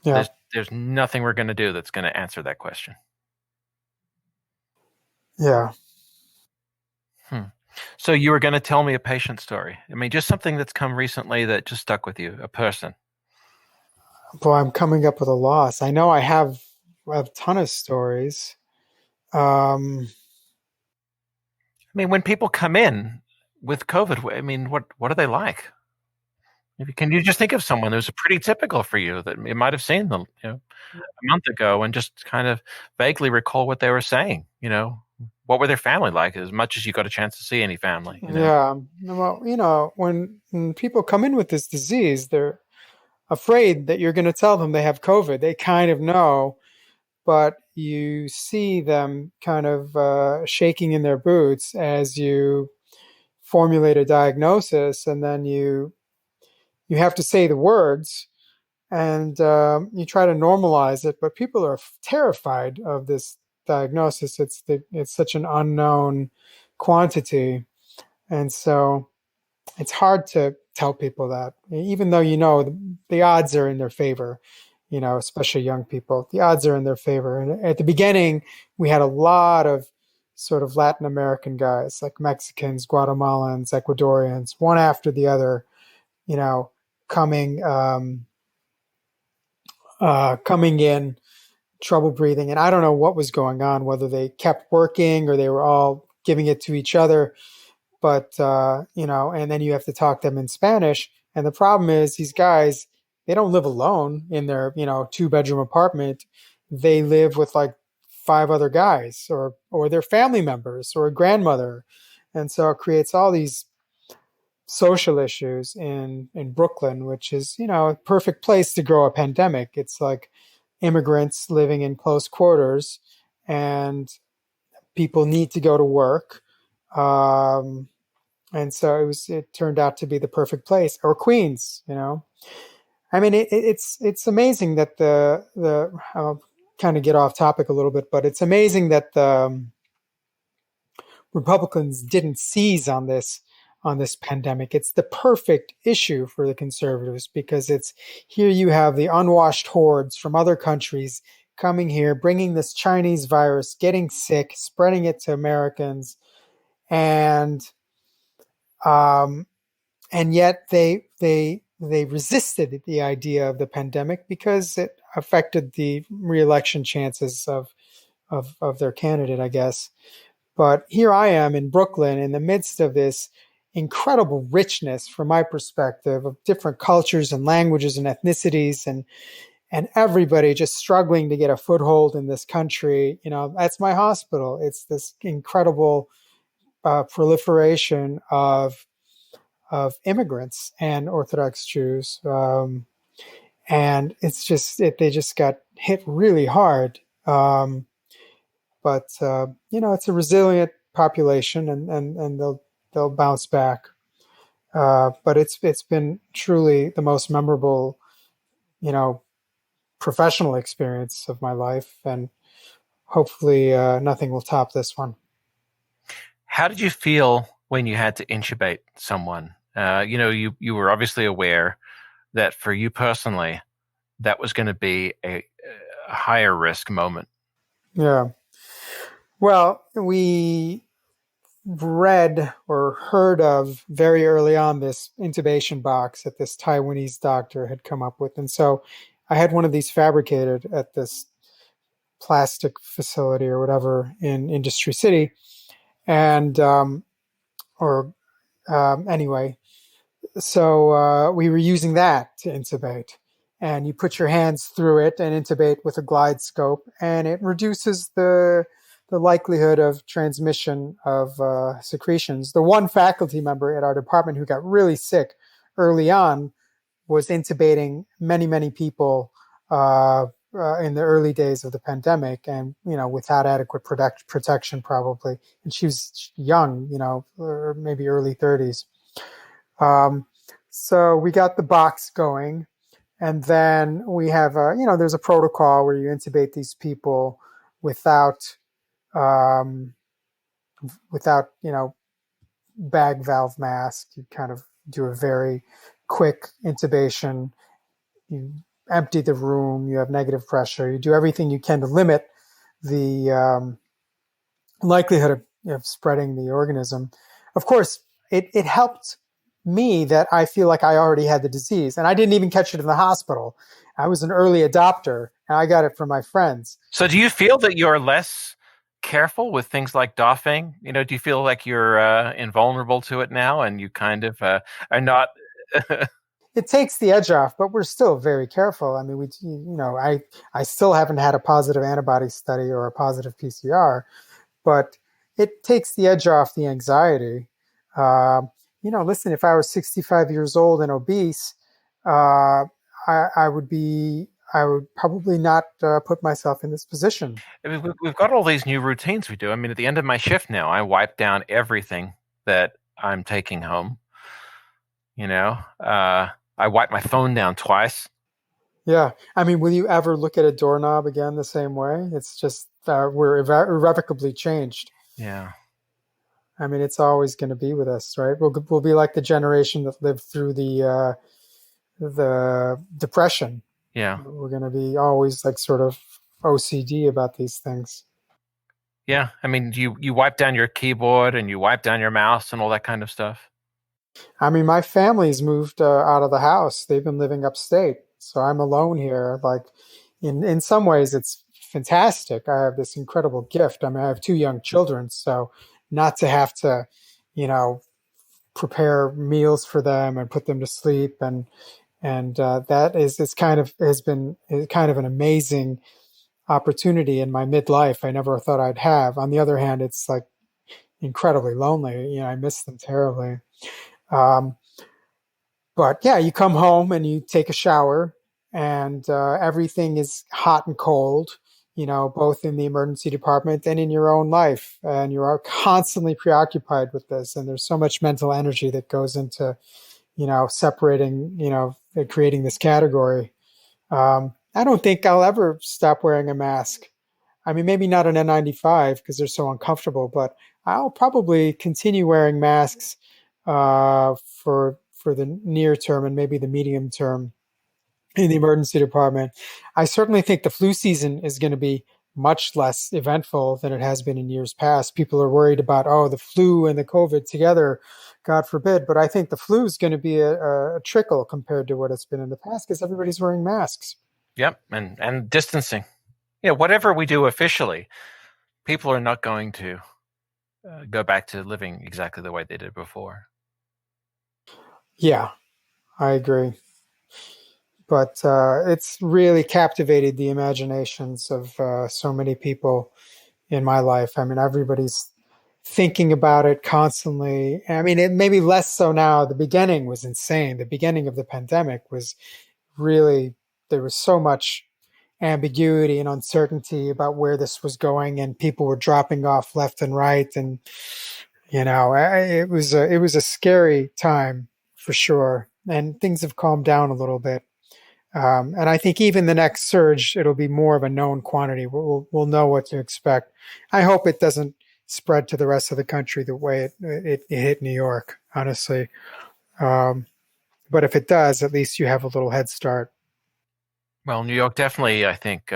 Yeah. There's nothing we're going to do that's going to answer that question. Yeah. So you were going to tell me a patient story. I mean, just something that's come recently that just stuck with you, a person. Boy, I'm coming up with a loss. I know I have a ton of stories. I mean, when people come in with COVID, I mean, what are they like? Can you just think of someone who's pretty typical for you that you might have seen them, a month ago, and just kind of vaguely recall what they were saying? What were their family like, as much as you got a chance to see any family? Yeah. Well, when people come in with this disease, they're afraid that you're going to tell them they have COVID. They kind of know, but you see them kind of shaking in their boots as you formulate a diagnosis, and then you have to say the words, and you try to normalize it. But people are terrified of this diagnosis. It's such an unknown quantity, and so it's hard to tell people that, even though the odds are in their favor. Especially young people, the odds are in their favor. And at the beginning, we had a lot of sort of Latin American guys, like Mexicans, Guatemalans, Ecuadorians, one after the other, coming in, trouble breathing. And I don't know what was going on, whether they kept working or they were all giving it to each other. But, and then you have to talk to them in Spanish. And the problem is these guys, they don't live alone in their, 2-bedroom apartment. They live with like 5 other guys or their family members or a grandmother. And so it creates all these social issues in Brooklyn, which is, a perfect place to grow a pandemic. It's like immigrants living in close quarters, and people need to go to work. And so it turned out to be the perfect place. Or Queens, I mean, it's amazing that I'll kind of get off topic a little bit, but it's amazing that the Republicans didn't seize on this pandemic. It's the perfect issue for the conservatives, because it's here you have the unwashed hordes from other countries coming here, bringing this Chinese virus, getting sick, spreading it to Americans, and yet they resisted the idea of the pandemic because it affected the re-election chances of their candidate, I guess. But here I am in Brooklyn in the midst of this incredible richness, from my perspective, of different cultures and languages and ethnicities, and everybody just struggling to get a foothold in this country. That's my hospital. It's this incredible proliferation of immigrants and Orthodox Jews. And it's just, they just got hit really hard. But it's a resilient population, and they'll bounce back. But it's been truly the most memorable, professional experience of my life, and hopefully nothing will top this one. How did you feel when you had to intubate someone? You were obviously aware that for you personally, that was going to be a higher risk moment. Yeah. Well, we read or heard of very early on this intubation box that this Taiwanese doctor had come up with. And so I had one of these fabricated at this plastic facility or whatever in Industry City. And, anyway, so we were using that to intubate. And you put your hands through it and intubate with a glide scope, and it reduces the likelihood of transmission of secretions. The one faculty member at our department who got really sick early on was intubating many, many people in the early days of the pandemic, and without adequate protection probably. And she was young, or maybe early 30s. So we got the box going. And then we have, there's a protocol where you intubate these people without, bag valve mask. You kind of do a very quick intubation. You empty the room. You have negative pressure. You do everything you can to limit the likelihood of spreading the organism. Of course, it helped me that I feel like I already had the disease, and I didn't even catch it in the hospital. I was an early adopter, and I got it from my friends. So do you feel that you're less careful with things like doffing? Do you feel like you're invulnerable to it now, and you kind of are not? It takes the edge off, but we're still very careful. I mean, I still haven't had a positive antibody study or a positive PCR, but it takes the edge off the anxiety. Listen, if I was 65 years old and obese, I would probably not put myself in this position. I mean, we've got all these new routines we do. I mean, at the end of my shift now, I wipe down everything that I'm taking home. I wipe my phone down twice. Yeah. I mean, will you ever look at a doorknob again the same way? It's just, we're irrevocably changed. Yeah. I mean, it's always going to be with us, right? We'll be like the generation that lived through the Depression. Yeah. We're going to be always like sort of OCD about these things. Yeah. I mean, you wipe down your keyboard and you wipe down your mouse and all that kind of stuff. I mean, my family's moved out of the house. They've been living upstate. So I'm alone here. Like in some ways, it's fantastic. I have this incredible gift. I mean, I have 2 young children, so not to have to, prepare meals for them and put them to sleep, and that has been kind of an amazing opportunity in my midlife. I never thought I'd have. On the other hand, it's like incredibly lonely. I miss them terribly. But yeah, you come home and you take a shower, and everything is hot and cold, both in the emergency department and in your own life. And you are constantly preoccupied with this. And there's so much mental energy that goes into, separating, creating this category. I don't think I'll ever stop wearing a mask. I mean, maybe not an N95 because they're so uncomfortable, but I'll probably continue wearing masks for the near term and maybe the medium term in the emergency department. I certainly think the flu season is going to be much less eventful than it has been in years past. People are worried about, the flu and the COVID together, God forbid. But I think the flu is going to be a trickle compared to what it's been in the past because everybody's wearing masks. Yep, and distancing. Whatever we do officially, people are not going to go back to living exactly the way they did before. Yeah, I agree. But it's really captivated the imaginations of so many people in my life. I mean, everybody's thinking about it constantly. I mean, it maybe less so now. The beginning was insane. The beginning of the pandemic was really, there was so much ambiguity and uncertainty about where this was going, and people were dropping off left and right. And, it was a scary time for sure. And things have calmed down a little bit. And I think even the next surge, it'll be more of a known quantity. We'll know what to expect. I hope it doesn't spread to the rest of the country the way it hit New York, honestly. But if it does, at least you have a little head start. Well, New York definitely, I think,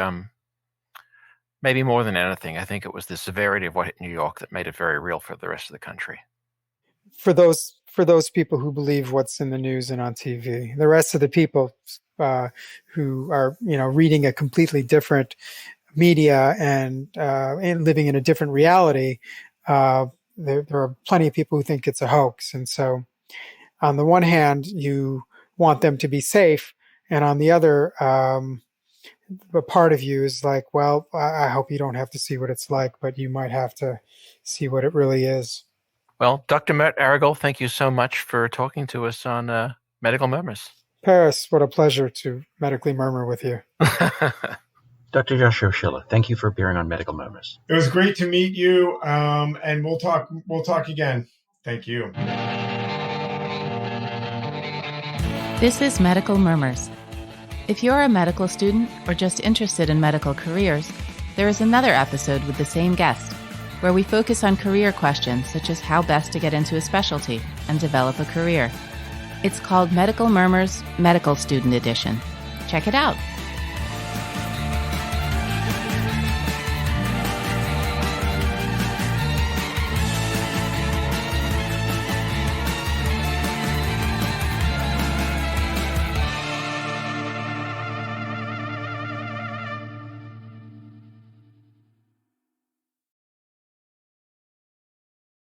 maybe more than anything, I think it was the severity of what hit New York that made it very real for the rest of the country. For those people who believe what's in the news and on TV, the rest of the people who are reading a completely different media and living in a different reality, there are plenty of people who think it's a hoax. And so, on the one hand, you want them to be safe, and on the other, a part of you is like, well, I hope you don't have to see what it's like, but you might have to see what it really is. Well, Dr. Mert Erogul, thank you so much for talking to us on Medical Murmurs. Paris, what a pleasure to medically murmur with you. Dr. Joshua Schiller, thank you for appearing on Medical Murmurs. It was great to meet you, and we'll talk again. Thank you. This is Medical Murmurs. If you're a medical student or just interested in medical careers, there is another episode with the same guest, where we focus on career questions such as how best to get into a specialty and develop a career. It's called Medical Murmurs Medical Student Edition. Check it out.